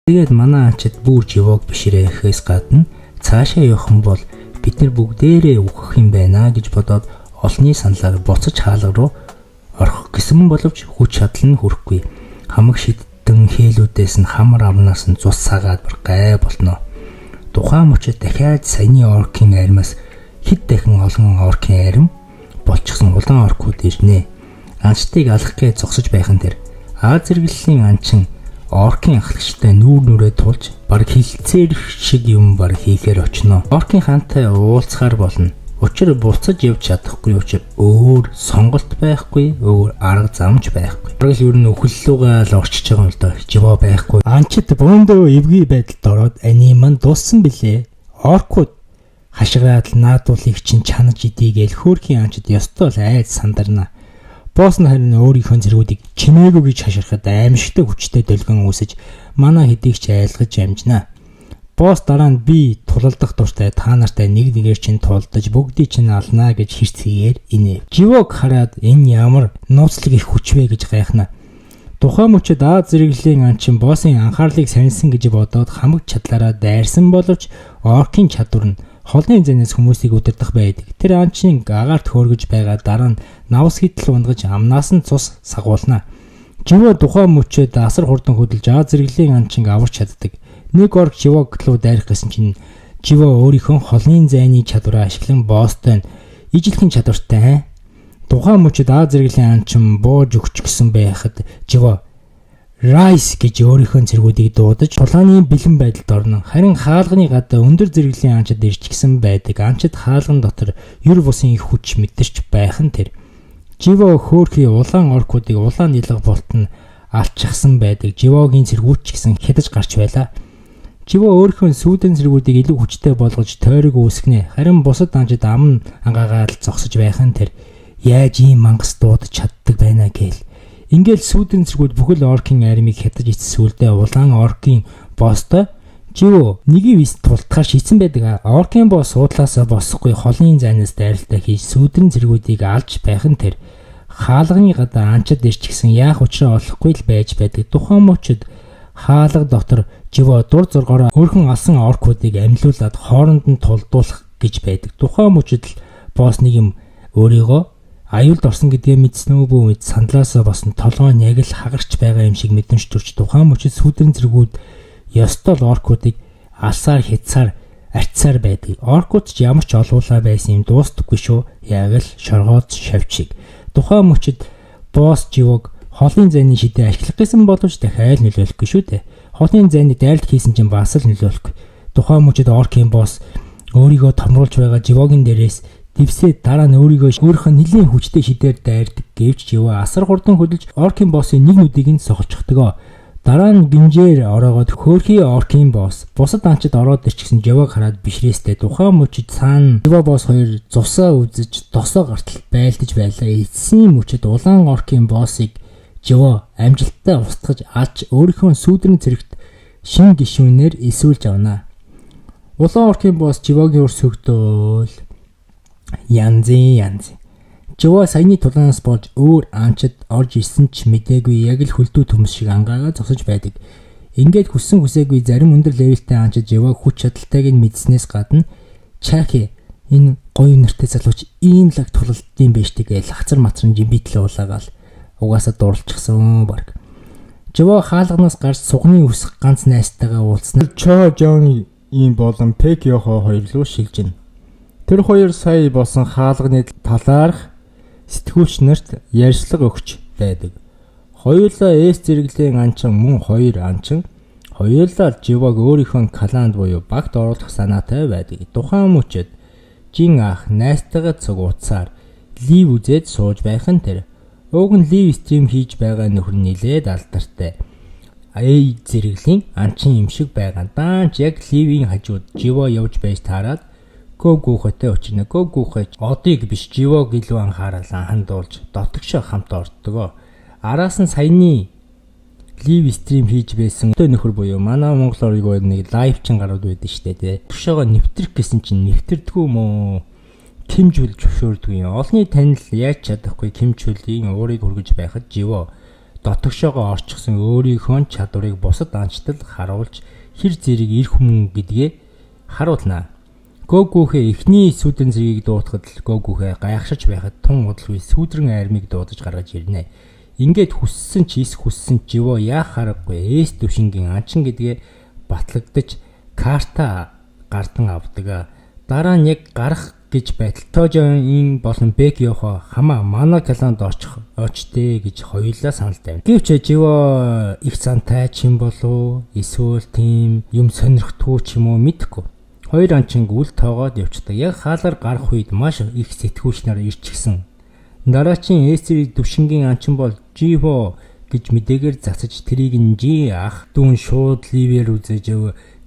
Тэгээд манай анчид бүр живог бишрэхээс гадна цаашаа явах юм бол бид нар бүгдээрээ үхэх юм байна гэж бодоод олонний саналаар буцаж хаалга руу орох гэсэн боловч хүч чадал нь хүрэхгүй. Хамаг шидтэн хээлүүдээс нь хамар амнаас нь цус сагаад гай болно. Тухайн мөчөд дахиад саяны оркийн армаас хэд дахин олон оркийн арим болчихсон улаан оркууд ирнэ. Анчтыг алах гэж зогсож байхын тэр Аз зэрэглэлийн анчин оркийн ахлагчтай нүүр нүрээ тулж баг хилцээр шиг юм баг хийхээр очно. Оркийн хантай уулзахаар болно. Учир буцаж явж чадахгүй учраас өөр сонголт байхгүй, өөр арга замч байхгүй. Бараг л ер нь өхөллөөгөө л орчиж байгаа юм л да. Живо байхгүй. Анчид бөөндөө эвгүй байдалд ороод аниман дууссан билээ. Оркууд хашгаад наадуулыг чинь чанаж идийгээл хөөрхийн анчид ёстой л айд сандарна. Босс нь харин өөрийнхөө зэргүүдийг чимээгүй гэж хаширхад аимшигтай хүчтэй долгион үүсэж манай хэдийг ч айлгаж амжина. Босс дараа нь би тулалдах дуртай та нартай нэг нэгээр чинь тулдаж бүгдийг чинь алнаа гэж хэрцгээгээр инэв. Живог хараад энэ ямар нууцлаг их хүч вэ гэж гайхна. Тухайн мөчөд Аз зэрэглэлийн анчин боссын анхаарлыг сансан гэж бодоод хамаг чадлаараа дайрсан боловч оркийн чадвар нь холны зэнээс хүмүүсийг удирдах байдаг. Тэр анчин агаарт хөөргөж байгаа дараа нь навс хитл унгаж амнаас нь цус сагуулна. Живо тухайн мөчөд асар хурдан хөдөлж Аз зэрэглэлийн анчинг аварч чаддаг. Нэг орк живог руу дайрах гэсэн чинь живо өөрийнхөө холны зайны чадвараа ашиглан босстой ижилхэн чадвартай. Тухайн мөчөд Аз зэрэглэлийн анчин бууж өгч гисэн байхад живо Райс гэж өөрийнхөө зэргүүдийг дуудаж тулааны бэлэн байдалд орно. Харин хаалганы гадаа өндөр зэрэглэлийн анчид ирчихсэн байдаг. Анчид хаалган дотор ер бусын их хүч мэдэрч байх нь тэр. Живо хөөрхий улаан оркуудыг улаан нилэг болтон алччихсан байдаг. Живогийн зэргүүд ч гэсэн хядаж гарч байлаа. Живо өөрийнхөө сүүдэн зэргүүдийг илүү хүчтэй болгож тойрог үүсгэнэ. Харин бусад анчид ам ангаагаад зогсож байх нь тэр. Яаж ийм мангас дуудаж чаддаг байна гээл. Ингээл сүүдэн зэргүүд бүхэл оркийн армийг хятаж эцсүүлдэ улаан оркийн босстой Живо нэгийг вис тултахаар шийдсэн байдаг. Оркийн босс суудлаасаа босхгүй холын зайнаас дайралтай хийж сүүдэн зэргүүдийг алж байх нь тэр. Хаалганы гадаа анчид ирчихсэн яах учраа олохгүй л байж байдаг. Тухайн мөчөд хаалга дотор Живо дур зургаараа өөрхөн алсан оркуудыг амьлуулад хооронд нь тулдуулах гэж байдаг. Тухайн мөчөд л босс нэг юм өөрийгөө аюулд орсон гэдгээ мэдсэн үү мэд сандлаасаа босон толгой нь яг л хагарч байгаа юм шиг мэдэмж төрж тухайн мөчөд сүүдэн зэргүүд ёстол оркуудыг алсаар хязаар арчсаар байдаг. Оркууд ч ямар ч олуулаа байсан юм дуустдаггүй шүү. Яг л шоргоод шавчиг. Тухайн мөчөд босс Живог холын зайны шидээ ашиглах гэсэн боловч дахиад нөлөөлөхгүй шүү дээ. Холын зайны дайралт хийсэн чинь бас л нөлөөлөхгүй. Тухайн мөчөд оркийн босс өөрийгөө томруулж байгаа Живогийн дээрээс дэвсээ дараа нь өөрийгөө өөрийнхөө нэлийн хүчтэй шидээр дайрдаг гэвч Живо асар хурдан хөдөлж оркийн боссын нэг нүдийг нь сохолчихдог. Дараа нь гинжээр ороогоод хөөрхий оркийн босс бусад анчид ороод ирчихсэн Живог хараад бишрээстэй тухайн мөчөд цаана Живо босс хоёр зусаа үзэж досоо гартал байлдаж байлаа. Эцсийн мөчөд улаан оркийн боссыг Живо амжилттай устгаж алж өөрийнхөө сүүдрэн зэрэгт шин гишүүнээр эсүүлж авна. Улаан оркийн босс Живогийн өр сөгдөөл янз. Живо саяны тулаанаас болж өөр анчид орж ирсэн ч мэдээгүй яг л хөлдөө төмс шиг ангаагаа зогсож байдаг. Ингээд хүссэн хүсээгүй зарим өндөр левелтэй анчид Живо хүч чадалтайг нь мэдснээс гадна Чаки энэ гоё нэртэй залууч ийм лаг тулалдсан байж тэгээл хацар матрын жимбитлээ улаагаал угаасаа дурлчихсан баг. Живо хаалганаас гарч сугны үсэх ганц найзтайгаа уулзсан. Чо Жони ийм болон Пекёхо хоёр руу шилжинэ. Тэр хоёр сая болсон хаалганы талаарх сэтгүүлч нарт ярьцлага өгч байдаг. Хоёулаа эс зэрэглэлийн анчин мөн хоёр анчин хоёулаа Живог өөрийнхөө кланд буюу багт оруулах санаатай байдаг. Тухайн мөчөд Жин ах найзтайгаа цугуутсаар лив үзээд сууж байх нь тэр. Уг нь лив стрим хийж байгаа нөхөр нилээд алдартай. Эй зэрэглэлийн анчин юм шиг байгаа. Даанч яг ливийн хажууд Живо явж байж таараад гүүхэтэй очино. Гүүхэж одыг биш Живог илүү анхаарал хандуулж дотогшоо хамт ордгоо. Араас нь саяны лив стрим хийж байсан нөхөр буюу манай Монгол оргоо нэг лайв чин гарууд байдаг штэ тий. Төгшөөгөө нэвтрэх гэсэн чинь нэвтэрдгүү мөө. Кимжүүл зөвшөөрдөг юм. Олны танил яаж чадахгүй кимжүүлийн уурыг хүргэж байхад Живо дотогшоогоо орчихсон өөрийнхөө чадварыг бусад анчтад харуулж хэр зэрэг эр хүмүн гэдгээ харуулна. Гогүүхээ эхний сүүдэн зэргийг дуутахад л гогүүхээ гайхшиж байхад тун удалгүй сүүдрэн армийг дуудаж гаргаж ирнэ. Ингээд хүссэн ч живо яах аргагүй эс төвшингийн анчин гэдгээ батлагдаж карта гардан авдаг. Дараа нь яг гарах гэж байтал Тожоин болон Бекиохо хамаа манай каланд очтээ гэж хоёулаа санал тавина. Гэвч живо их зантай ч юм болов эсвэл тийм юм сонирхтгүй ч юм уу мэдэхгүй. Хоёр анчинг үл тоогоод явцдаг. Яг хаалгаар гарах үед маш их сэтгүүлчнээр ирчихсэн. Дараачийн эсрэг төвшингийн анчин бол живо гэж мэдээгээр засаж тэрийг нь жи ах дүүн шууд ливер үзэж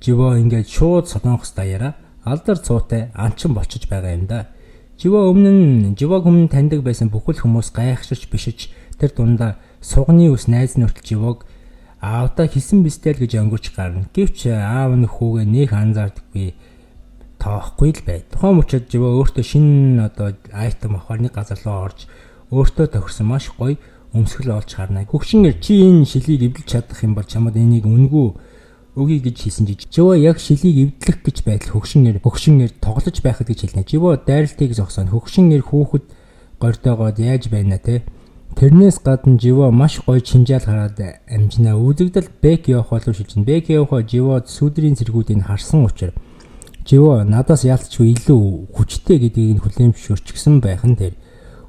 живо ингээд шууд солонгос даяараа алдар цуутай анчин болчихж байгаа юм да. Живог өмнө таньдаг байсан бүхэл хүмүүс гайхширч бишиж тэр дундаа сугны ус найз нөхдөд живог аавда хэлсэн бистэл гэж өнгөрч гарна. Гэвч аав нь хүүгээ нэх анзаардаггүй тоохгүй л бай. Тухайн мөчөд живо өөртөө шинэ айтем авахар нэг газар руу орж өөртөө тохирсон маш гоё өмсгөл олж харна. Хөгшингэр чи энэ шилийг эвдэлж чадах юм бол чамд энийг үнгүй өгье гэж хэлсэн чи живо яг шилийг эвдлэх гэж байтал хөгшингэр тоглож байхад гэж хэлнэ. Живо дайралтыг зогсооно. Хөгшингэр хүүхэд горьтойгоод яаж байна те. Тэрнээс гадна живо маш гоё чинжаал хараад амжина. Үзэгдэл Бекиохо руу шилжин. Бекиохо живо сүдрийн зэргүүдийг харсан учраас живо надаас яалтчгүй илүү хүчтэй гэдгийг хүлээмжшүүлчихсэн байх нь тэр.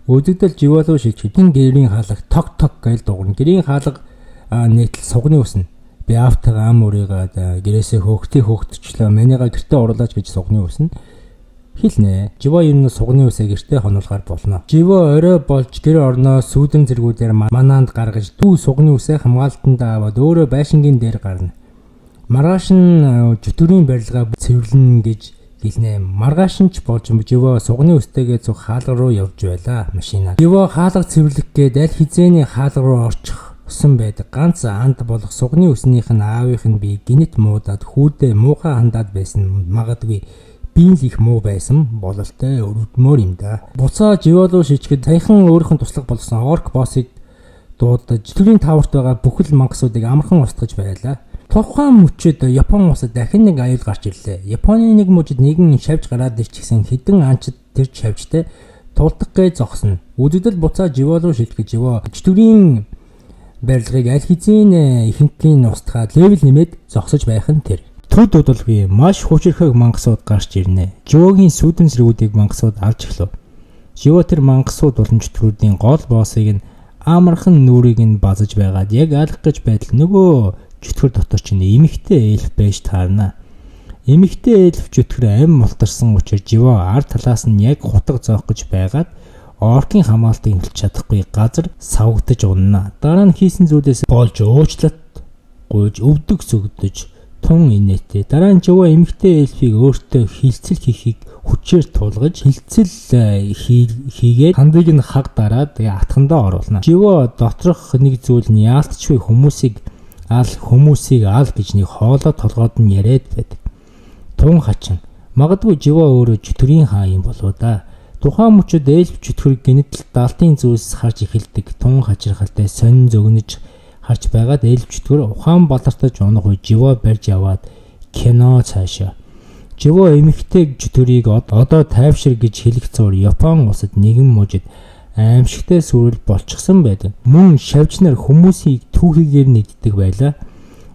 Үзэгдэл живо руу шилжиж гэрийн хаалга тог гэж дуурна. Гэрийн хаалга нийтл сугны үснэ. Би автага ам өрийгээд гэрээсээ хөөгтчлөө манийга гэртээ оруулаач гэж сугны үснэ. Хэлнэ. Живо юм сугны үсээ гэртээ хонуулахар болно. Живо орой болж гэр орноо сүүдэн зэргүүдээр манаанд гаргаж дүү сугны үсээ хамгаалтанд аваад өөрөө байшингийн дээр гарна. Маргааш нь жүтгэрийн барилгаа цэвэрлэнэ гэж хэлнэ. Маргааш нь ч болж живо сугны үстэйгээ зүг хаалга руу явж байла машинаар. Живо хаалга цэвэрлэх гээд аль хизээний хаалга руу орчих усан байдаг. Ганц анд болох сугны үснийх нь аавынх нь би гинэт муудаад хүүдээ муухай хандаад байсан. Магадгүй биен л их муу байсан бололтой өрөвдмөр юм да. Буцаа живо руу шижгэд саяхан өөрийнх нь туслах болсон орк боссыг дуудаж жүтгэрийн тааварт байгаа бүхэл мангасуудыг амархан устгаж байлаа. Тухайн мөчөд Япон улсад дахин нэг аюул гарч ирлээ. Японы нэг мужид нэгэн шавж гараад ирчихсэн хэдэн анчид тэр шавжтай тулдаг гэж зогсно. Үзэгдэл буцаа живо руу шилжих живо жүтгэрийн барилгыг аль хизээ ихэнхийн устгаад левел нэмээд зогсож байх нь тэр. Төд удалгүй маш хүчрхэг мангасууд гарч ирнэ. Живогийн сүүдэн зэргүүдийг мангасууд авч эхлэв. Живо тэр мангасууд болон жүтгэрүүдийн гол боссыг нь амархан нүрийг нь базаж байгаад яг алах гэж байтал нөгөө жүтгэр дотор чинь эмэгтэй эльф байж таарна. Эмэгтэй эльф жүтгэр ам мултарсан учраас живо ард талаас нь яг хутга зоох гэж байгаад оркийн хамгаалтыг хөлж чадахгүй газар савгдаж унана. Дараа нь хийсэн зүйлээс болж уучлалт гуйж өвдөг сүгдэж тун инээтэй. Дараа нь живо эмэгтэй эльфийг өөртөө хилцэл хийхийг хүчээр тулгаж хилцэл хийгээд хандыг нь хаг дараад атхандаа оруулна. Живо доторх нэг зүйл нь яалтчгүй хүмүүсийг ал гэж нэг хоолой толгойд нь яриад байдаг. Тун хачин. Магадгүй живо өөрөө жүтгэрийн хаа юм болоо да. Тухайн мөчөд эльф жүтгэр гинэтэл даалтын зүйлс харж эхэлдэг. Тун хачирхалтай сонин зөгнөж харж байгаад эльф жүтгэр ухаан балартаж унах үе живо барьж яваад кино цаашаа. Живо эмэгтэй жүтгэрийг одоо тайвшир гэж хэлэх зур Япон улсад нэгэн мужид аимшигтай сүрэл болчихсон байдаг. Мөн шавжнаар хүмүүсийг түүхийгээр нэгддэг байлаа.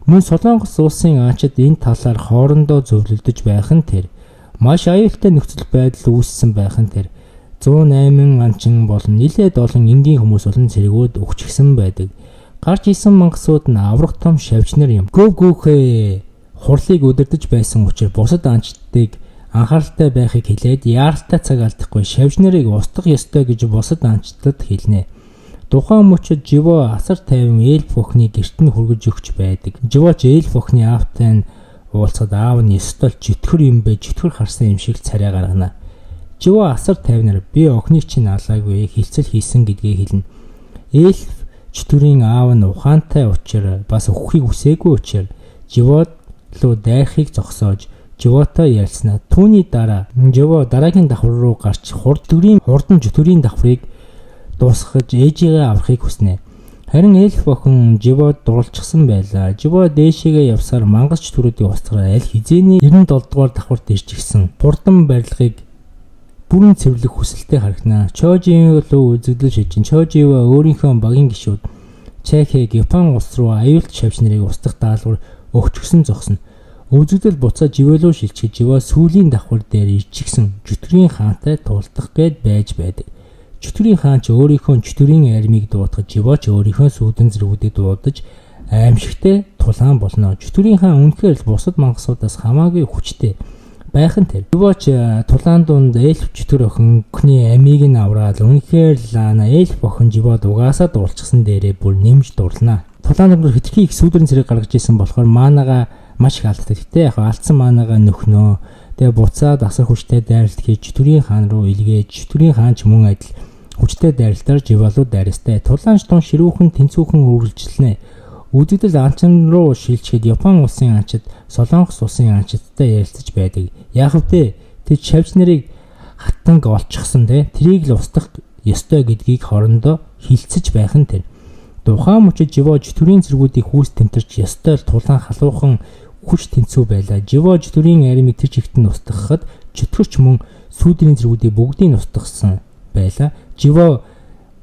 Мөн Солонгос улсын анчид энэ талаар хоорондоо зөвлөлдөж байх нь тэр. Маш аюултай нөхцөл байдал үүссэн байх нь тэр. 108 анчин болон нэлээд олон энгийн хүмүүс болон цэргүүд өгчихсэн байдаг. Гарч исэн мангасууд нь аврах том шавжнаар юм. Гүүхээ хурлыг удирдах байсан учраас бусад анчдыг анхааралтай байхыг хэлээд яаралтай цаг алдахгүй шавж нарыг устгах ёстой гэж бусад анчдад хэлнэ. Тухайн мөчөд живо асар тайван эльф охины гэрт нь хүргэж өгч байдаг. Живо ч эльф охины аавтай нь уулзаад аав нь ёстой жүтгэр юм бэ жүтгэр харсан юм шиг царай гаргана. Живо асар тайвнаар би охиныг чинь алаагүй хилцэл хийсэн гэдгээ хэлнэ. Эльф жүтгэрийн аав нь ухаантай учраас бас өхөхийг үсээгүй учраас живод руу дайрахыг зогсоож животой ялснаа. Түүний дараа живо дараагийн давхар руу гарч хурдан жүтгэрийн давхрыг дуусгаж ээжигээ аврахыг хүснэ. Харин эльф охин Живод дурлцсан байлаа. Живо дээшээгээ явсаар мангасч төрүүдийг устгаараа аль хизээний 97 дугаар давхарт ирчихсэн. Хурдан барилгыг бүрэн цэвэрлэх хүсэлтэй харагнаа. Чожио руу үзэгдэл шилжин. Чожио өөрийнхөө багийн гишүүд Чехийг Япон улс руу аюулт шавж нарыг устгах даалгавар өгчихсөн зогсно. Үзэгдэл буцаа Живо руу шилжиж Живо сүүлийн давхар дээр ирчихсэн Чөтгөрийн хаантай туулдах гээд байж байдаг. Чөтгөрийн хаан ч өөрийнхөө чөтгөрийн армийг дуутгаж Живо ч өөрийнхөө сүүдэн зэргүүдийг дуудаж аимшигтэй тулаан болно. Чөтгөрийн хаан үнэхээр л бусад мангасуудаас хамаагүй хүчтэй байх нь тэр. Живо ч тулаан дунд эльф чөтгөр охинхны амийг нь авраад үнэхээр л эльф охин Живод угаасаа дуулчихсан дээрээ бүр нэмж дурлана. Тулаан дунд хитрхи их сүүдрийн зэрэг гаргаж исэн болохоор маанага маш их алддаг. Гэтэ яг алдсан маанага нөхнөө. Тэгээ буцаад асар хүчтэй дайралт хийж Чөтгөрийн хаан руу илгээж Чөтгөрийн хаан ч мөн адил хүчтэй дайралтаар Живолуу дайрастай. Тулаан штун ширүүхэн тэнцүүхэн үргэлжлэнэ. Үзэгдэл анчин руу шилжихэд Япон улсын анчид Солонгос улсын анчидтай ярилцаж байдаг. Яг вдэ тэр шавж нарыг хатанг олчихсон тэрийг л устгах ёстой гэдгийг хоорондоо хилцэж байх нь тэр. Тухайн мөчид Живо Чөтгөрийн зэргүүдийг хүүс тэмтэрч ёстой л тулаан халуухан хүч тэнцүү байлаа. Живо Чөтгөрийн армийг тэр чигт нь устгахад чөтгөрч мөн сүүдрийн зэргүүдийг бүгдийг нь устгасан байлаа. Живо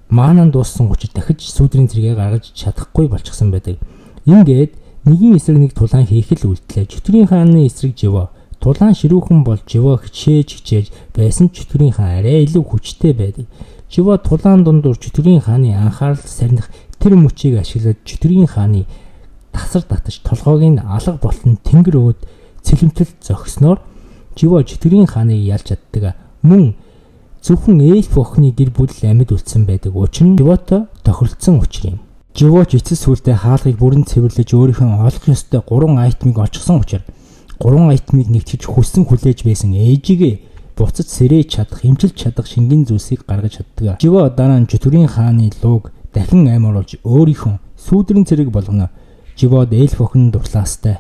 маанан дууссан учраас дахиж сүүдрийн зэрэгээ гаргаж чадахгүй болчихсон байдаг. Ингээд нэгin эсрэг нэг тулаан хийх л үйлдэлээ. Чөтгөрийн хааны эсрэг Живо тулаан ширүүхэн бол Живо хичээж байсан Чөтгөрийн хаан арай илүү хүчтэй байдаг. Живо тулаан дундуур Чөтгөрийн хааны анхаарал сарних тэр мөчийг ашиглаж Чөтгөрийн хааны тасар татаж толгойг нь алга болтон тэнгэр өөд цэлэмтэл зогсноор Живо Чөтгөрийн хааныг ялж чаддаг. Мөн зөвхөн эльф охины гэр бүл амьд үлдсэн байдаг. Учир нь Животой тохиролцсон учир юм. Живо ч эцэс сүлдээ хаалгыг бүрэн цэвэрлэж өөрийнхөө олох ёстой 3 айтмыг олчихсон учраас 3 айтмыг нэгтгэж хүссэн хүлээж байсан ээжигээ буцаж сэрээж чадах, эмчилж чадах шингэн зүйлсийг гаргаж чаддаг. Живо дараа нь Чөтгөрийн хааны лууг дахин аймруулж өөрийнхөө сүүдрийн цэрэг болгоно. Живод эльф охин дурлаастай.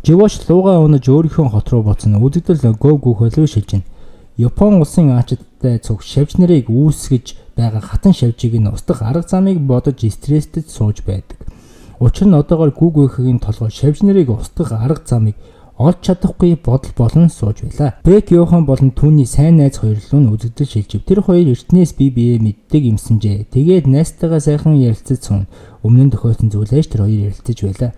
Живоч луугаа унаж өөрийнхөө хот руу буцна. Үзэгдэл гөөгөөхөлөө шилжинэ. Япон улсын аачидтай цуг шавж нарыг үүсгэж байгаа хатан шавжийг нь устгах арга замыг бодож стресстэд сууж байдаг. Учир нь одоогоор гүгөөхөгийн толгой шавж нарыг устгах арга замыг олж чадахгүй бодол болон сууж байлаа. Бек Йохан болон түүний сайн найз хоёр л үзэгдэл шилжив. Тэр хоёр эртнээс бие биеэ мэддэг юмсанжээ. Тэгээд найзтайгаа сайхан ярилцаж суун. Өмнө нь тохиолдсон зүйлээс тэр хоёр ярилцаж байлаа.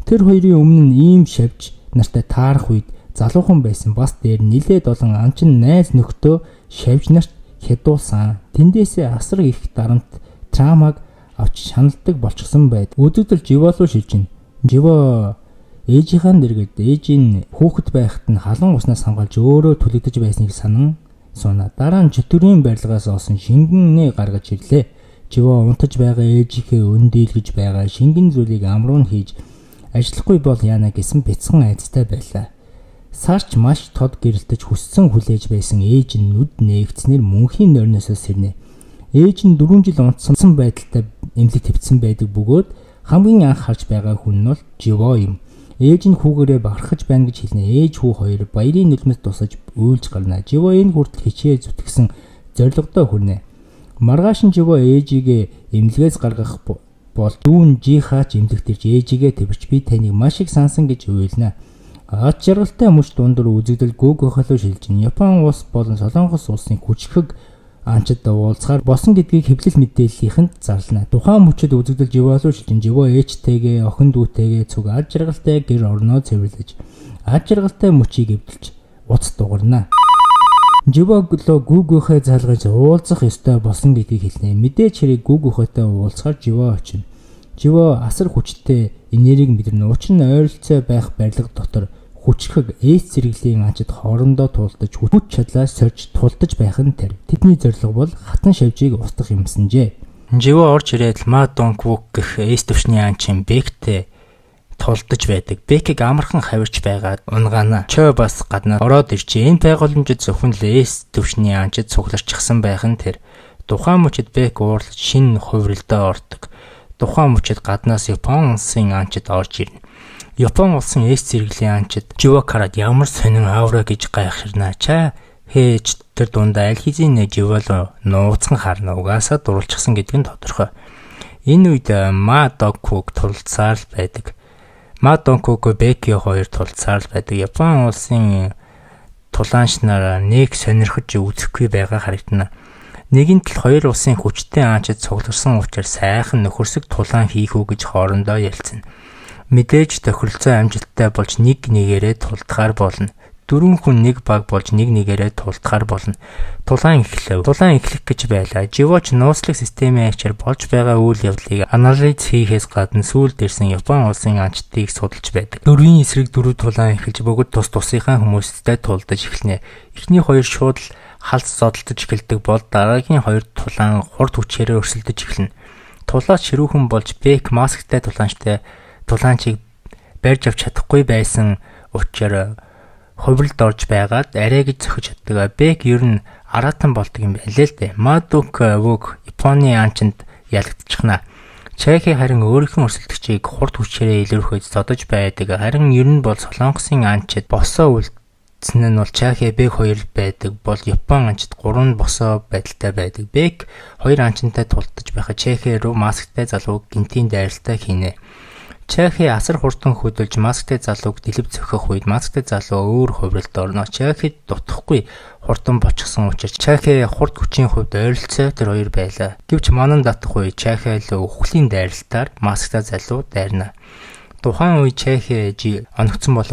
Тэр хоёрын өмнө нь ийм шавж нартай таарах үед залуухан байсан. Бас дээр нилээд олон анчин найз нөхдөө шавж нарт хядуулсан. Тэндээсээ асар их дарамт травмаг авч шаналдаг болчихсон байд. Үзэгдэл Живо руу шилжинэ. Живо ээжийнхаа дэргэд ээжийн хүүхэд байхад нь халуун уснаас хамгаалж өөрөө түлэгдэж байсныг санан сууна. Дараа нь Чөтгөрийн барилгаас олсон шингэнээ гаргаж ирлээ. Живо унтаж байгаа ээжийнхээ өндийлгэж байгаа шингэн зүйлийг амруун хийж ажиллахгүй бол яана гэсэн бяцхан айцтай байлаа. Сарч маш тод гэрэлтэж хүссэн хүлээж байсан ээж нь нүд нээгцнэр мөнхийн нойрноосоо сэрнэ. Ээж нь 4 жил унтсан байдалтай эмнэлэг твцсэн байдаг бөгөөд хамгийн анх харж байгаа хүн нь бол Живо юм. Ээж нь хүүгээрээ бахархаж байна гэж хэлнэ. Ээж хүү хоёр баярын нулимс тусаж уйлж гарна. Живо энэ хүртэл хичээ зүтгэсэн зоригтой хүрнэ. Маргааш нь Живо ээжигээ эмнэлгээс гаргах бол дүүн жихаач эмнэлэгтэрч ээжигээ твэрч би таныг маш их сансан гэж уйлна. Ач жаргалтай мөч дундуур үзэгдэл гөөгөөхөлөө шилжин. Япон улс болон Солонгос улсын хүчрхэг анчид уулзахаар босон гэдгийг хэвлэл мэдээллийнхэнд зарлана. Тухайн мөчөд үзэгдэл Живо руу шилжин. Живо ээжтэйгээ охин дүүтэйгээ цуг аж жаргалтай гэр орноо цэвэрлэж аж жаргалтай мөчийг эвдэлж уц дугарна. Живо гүгөөхөө залгаж уулзах ёстой болсон гэдгийг хэлнэ. Мэдээж хэрэг гүгөөхөтэй уулзахаар Живо очино. Живо асар хүчтэй энергийг мэдэрнэ. Учир нь ойролцоо байх барилга дотор хүчрхэг эс зэрэглэлийн анчид хоорондоо тулдаж хүч чадлаас сорж тулдаж байх нь тэр. Тэдний зорилго бол хатан шавжийг устгах юмсанжээ. Живо орж ирээд Ма Донквук гэх эс төвшний анчин Бектэй тулдаж байдаг. Бекийг амархан хавирч байгаад унгана. Чо бас гаднаа ороод ирчээ. Энэ байгууламжид зөвхөн л эс төвшний анчид цугларчихсан байх нь тэр. Тухайн мөчид Бек уурлаж шинэ хувиралдаа ордог. Тухайн мөчид гаднаас Япон улсын анчид орж ирнэ. Япон улсын эс зэрэглэлийн анчид Живо хараад ямар сонин аура гэж гайхирнаа. Чаа хээж тэр дундаа аль хэзээ нэг Живо нууцхан харна. Угаасаа дурлчихсан гэдэг нь тодорхой. Энэ үед Ма Донкуг тулцаар л байдаг. Ма Донкуг Бэки хоёр тулцаар л байдаг. Япон улсын тулаанч нар нэг сонирхож үзэхгүй байгаа харагдана. Нэгэнт л хоёр улсын хүчтэй аанчид цугларсан учраас сайхан нөхөрсөг тулаан хийх үү гэж хоорондоо ярилцсан. Мэдээж тохиролцоо амжилттай болж нэг нэгээрээ тулдахаар болно. Дөрвөн хүн нэг баг болж нэг нэгээрээ тулдахаар болно. Тулаан эхлэв. Тулаан эхлэх гэж байлаа. Живоч нууцлах системийн ачаар болж байгаа үйл явдлыг анализ хийхээс гадна сүүлд ирсэн Япон улсын анчдыг судалж байдаг. Дөрвийн эсрэг дөрөв тулаан эхэлж бүгд тус тусынхаа хүмүүстэй тулдаж эхэлнэ. Эхний хоёр шууд халс зодтолдож эхэлдэг бол дараагийн хоёр тулаан хурд хүчээрээ өрсөлдөж эхэлнэ. Тулаач ширүүхэн болж Бэк масктай тулаанчийг барьж авч чадахгүй байсан учраас хувиралд орж байгаад арай гэж зохиж чаддаг. Бэк ер нь аратан болдог юм байлээ л дээ. Мадук Японы анчинд ялагдчихна. Чеки харин өөрийнх нь өрсөлдөгчийг хурд хүчээрээ илэрхийлж зодож байдаг. Харин ер нь бол Солонгосын анчид босоо үлдсэн нь бол Чеки Бэк хоёр байдаг бол Япон анчид 3 босоо байдалтай байдаг. Бэк хоёр анчинтай тулдаж байхад Чеки руу масктай залууг гинтийн дайралтай хийнэ. Чеки асар хурдан хөдөлж масктай залууг дэлгэв зөхөх үед масктай залуу өөр хувиралд орно. Чеки дутхгүй хурдан бочихсон учраас Чеки хурд хүчийн хувьд ойролцоо тэр хоёр байлаа. Гэвч манан датах үе Чеки л өвхлийн дайралтаар масктай залуу дайрна. Тухайн үе Чеки оногцсон бол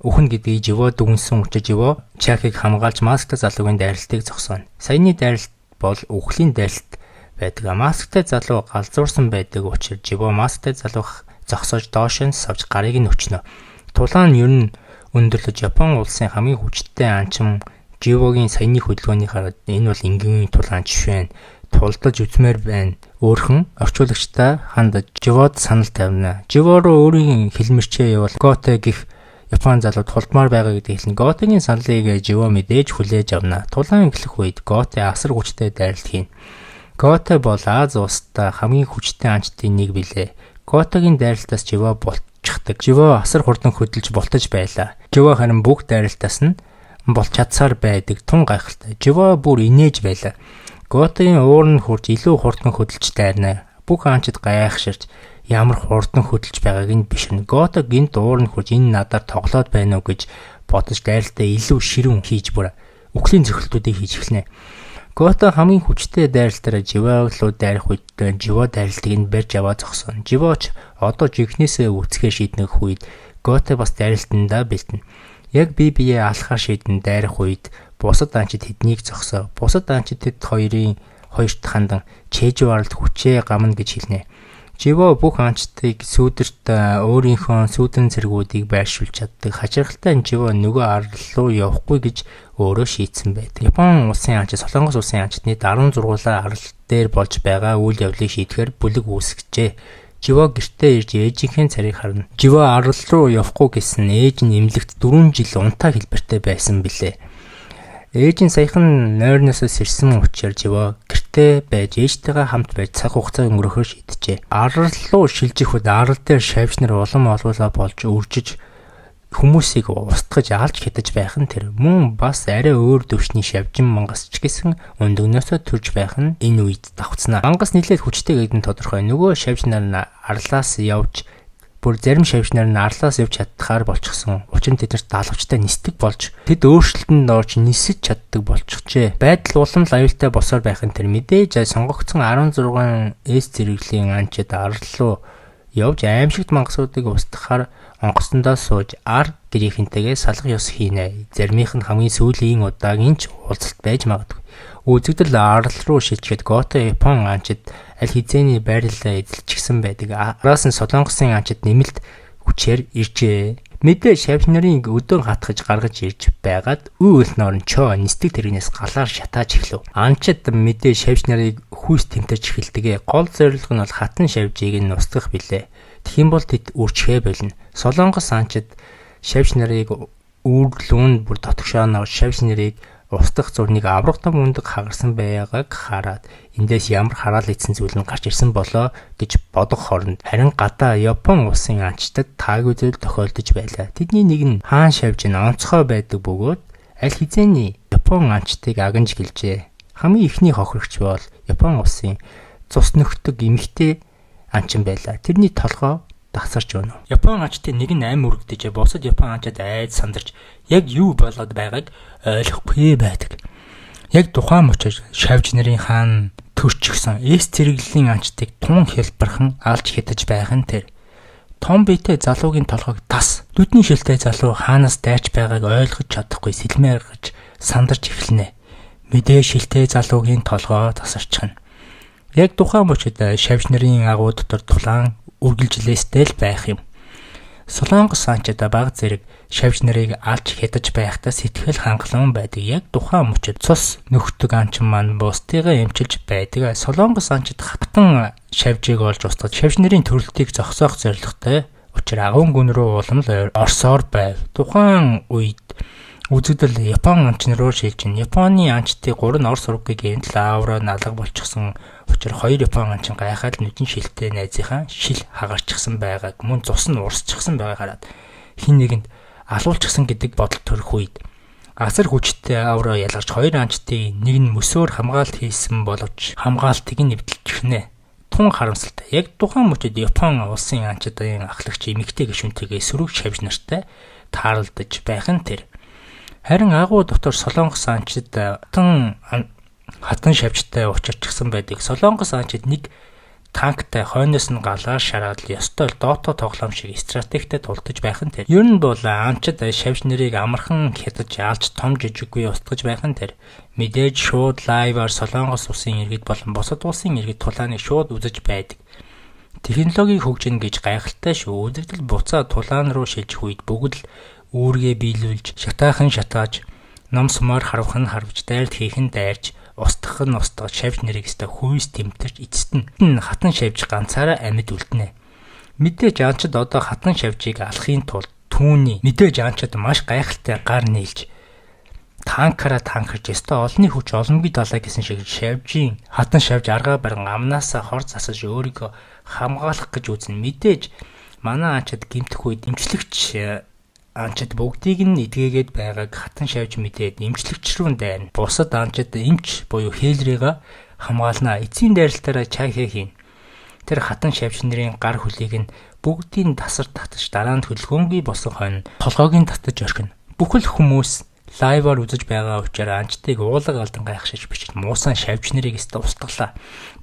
өхөн гэдгийг Живо дүгнсэн учраас Живо Чекиг хамгаалж масктай залуугийн дайралтыг зогсооно. Саяны дайралт бол өвхлийн дайралт байдаг. Масктай залуу галзуурсан байдаг учраас Живо масктай залуу зогсоож доош нь савж гарыг нь өчнө. Тулаан ер нь өндөрлөж Япон улсын хамгийн хүчтэй анчим Живогийн саяны хөдөлгөөний хараад энэ бол энгийн тулаан жишээ нь тулдаж үзмээр байна. Өөрхөн орчуулагчтай хандаж Живод санал тавина. Живо руу өөрийн хэлмэрчээ явал Готе гих Япон залуу тулдмаар байгаа гэдэг хэлнэ. Готегийн саналыг Живо мэдээж хүлээж авна. Тулаан эхлэх үед Готе асар хүчтэй дайралт хийн. Готе бол Аз улстай хамгийн хүчтэй анчдын нэг билээ. Готегийн дайралтаас Живо болчихдаг. Живо асар хурдан хөдөлж болтож байлаа. Живо харин бүх дайралтаас нь болж чадсаар байдаг тун гайхалтай. Живо бүр инээж байлаа. Готегийн уур нь хурж илүү хурдан хөдөлж дайрна. Бүх анчид гайхширч ямар хурдан хөдөлж байгааг нь бишрэн. Готе гинт уур нь хурж энэ надаар тоглоод байна уу гэж бодож дайралтаа илүү ширүүн хийж бүр үхлийн зөрхөлтүүдийг хийж эхэлнэ. Готе хамгийн хүчтэй дайралтаараа Живог руу дайрах үед Живо дайралтыг нь барьж аваа зогсооно. Живоч одоо жигнэсээ үцгээ шийднэх үед Готе бас дайралтандаа бэлтэнэ. Яг биеэ алхахаар шийдэн дайрах үед бусад анчид тэднийг зогсоо. Бусад анчид тэд хоёрт хандан Чежварлд хүчээ гамна гэж хэлнэ. Живо бүх анчдыг сүүдэрт өөрийнхөө сүүдэн цэргүүдийг байршуулж чаддаг. Хачиргалтай Живо нөгөө арал руу явахгүй гэж өөрөө шийдсэн байдаг. Япон улсын анчид Солонгос улсын анчидны 16-аа арал дээр болж байгаа үйл явдлыг шийдэхээр бүлэг үүсгэжээ. Живо гэртээ ирж ээжийнхээ царийг харна. Живо арал руу явахгүй гэсэн ээж нь эмнэлэгт 4 жил унтаа хэлбэртэй байсан билээ. Ээж нь саяхан нойрноос сэрсэн учраас Живо гэртээ байж ээжтэйгээ хамт байж цаг хугацаа өнгөрөхөөр шийджээ. Арал руу шилжих үед арал дээр шавьчнар улам олуулаа болж үржиж хүмүүсийг устгаж алж хятаж байх нь тэр мөн бас арай өөр төвшний шавжин мангас ч гэсэн өндөгнөөсөө төрж байх нь энэ үед давхцнаа. Мангас нэлээд хүчтэй гэдэг нь тодорхой. Нөгөө шавьчнаар нь арлаас явж бүр зарим шавьчнаар нь арлаас явж чадхаар болчихсон. Учир нь тэднэрт даалгавчтай нисдэг болж тэд өөрчлөлтөнд орж нисэж чаддаг болчихжээ. Байдал улам л аюултай босоор байх нь тэр мэдээж сонгогдсон 16 S зэрэглэлийн анчид арал руу явж аимшигт мангасуудыг устгахаар онгоцондоо сууж ар гэрийнхэнтэйгээ салга ёс хийнэ. Заримийнх нь хамгийн сүүлийн удаагийн ч уулзалт байж магадгүй. Үзэгдэл арал руу шилжихэд Готе Япон анчид аль хизээний байрлалаа эзэлчихсэн байдаг. Араас нь Солонгосын анчид нэмэлт хүчээр иржээ. Мэдээ шавьч нарын өдөр хатгаж гаргаж ирж байгаад үйл норн чоо нисдэг тэрэгнээс галаар шатааж эхлэв. Анчид мэдээ шавьч нарыг хүүс тэмтэрч эхэлдэг. Гол зорилго нь бол хатан шавьжийг нь устгах билээ. Тэгхийн бол тэд үрчхээ болно. Солонгос анчид шавьч нарыг үүрлүүн бүр дотгошоо навч шавьч нарыг устгах зурныг аврагтан мөндөг хагарсан байгааг хараад эндээс ямар хараал ийдсэн зүйл нь гарч ирсэн болоо гэж бодох хооронд харин гадаа Япон улсын анчтад таагүй зүйл тохиолдож байлаа. Тэдний нэг нь хаан шавьж нь онцгой байдаг бөгөөд аль хизээний Япон анчтыг агнж гэлжээ. Хамгийн ихний хохирогч бол Япон улсын цус нөхдөг эмэгтэй анчин байлаа. Тэрний толгой дасарч өнө. Япон анчтай нэг нь аим үргдэж босод Япон анчад айд сандарч яг юу болоод байгааг ойлгохгүй байдаг. Яг тухайн мөчөж шавж нарын хаан төрчихсөн эс зэрэглэлийн анчтыг тун хэлбэрхэн алж хятаж байх нь тэр. Том биетэй залуугийн толгойг тас. Нүдний шилтэй залуу хаанаас дайрч байгааг ойлгож чадахгүй сэлмээ гаргаж сандарч эхэлнэ. Мэдээ шилтэй залуугийн толгой тасарчихна. Яг тухайн мөчөд шавж нарын агуу дотор тулаан үргэлжлээстэй л байх юм. Солонгос анчид баг зэрэг шавж нарыг алж хядаж байхдаа сэтгэл хангалуун байдаг. Яг тухайн мөчөд цус нөхдөг анчин маань бусдыгаа эмчилж байдаг. Солонгос анчид хатан шавжийг олж устгаж шавж нарын төрөлтийг зогсоох зорилготой учраа агуун гүн рүү уламл орсоор байв. Тухайн үед үзэгдэл Япон анчин руу шилжин. Японы анчтыг 3 орс ургийн лавра налга болчихсон учир 2 Япон анчин гайхаад нүдэн шилтэй найзынхаа шил хагарчихсан байгааг мөн цус нь урсчихсан байгааг хараад хин нэгэнд алуулчихсан гэдэг бодол төрөх үед асар хүчтэй авраа ялгарч 2 анчтын нэг нь мөсөөр хамгаалт хийсэн боловч хамгаалтыг нь нэвтэлчихнэ. Тун харамсалтай. Яг тухайн мөчөд Япон улсын анчдын ахлагч эмэгтэй гишүүнтэйгээ сөрөг шавж нартай тааралдаж байх нь тэр. Харин агуу дотор Солонгос анчид хатан шавжтай учирчсан байдаг. Солонгос анчид нэг танктай хойноос нь галаар шараад ёстой доото тоглоом шиг стратегтэй тулдаж байх нь тэр. Ер нь бол анчид шавж нарыг амархан хятаж алж том жижиггүй устгаж байх нь тэр. Мэдээж шууд лайваар Солонгос улсын иргэд болон бусад улсын иргэд тулааныг шууд үзэж байдаг. Технологийн хөгжин гэж гайхалтай шүү. Үзэгдэл буцаа тулаан руу шилжих үед бүгд л үүргээ биелүүлж, шатаахан шатааж, ном сумаар харвах нь харвж, дайрт хийх нь дайрч, устгах нь устгаж, шавж нарыг өстө хүйс тэмтэрч эцэст нь хатан шавж ганцаараа амьд үлднэ. Мэдээж анчид одоо хатан шавжийг алахын тулд түүний мэдээж анчид маш гайхалтай гар нийлж танкараа танкарч өстө олонний хүч олонгүй далаа гэсэн шиг шавжийн хатан шавж аргаа барин амнаасаа хор засаж өөрийгөө хамгаалах гэж үзнэ. Мэдээж манай анчид гимтэх үед дэмжлэгч анчид бүгдийг нь эдгээгээд байгааг хатан шавж мэдээд эмчлэгч рүү дайрна. Бусад анчид эмч буюу хээлрийг хамгаална. Эцсийн дайралтаараа чай хийн. Тэр хатан шавж нарын гар хөлийг нь бүгдийг тасар татаж дараа нь төлгөөнгүй болсон хойно толгойг нь татаж орхино. Бүхэл хүмүүс лайваар үзэж байгаа учраас анчтыг уулаг алдан гайхшиж бичиж муусан шавж нарыг устгалаа.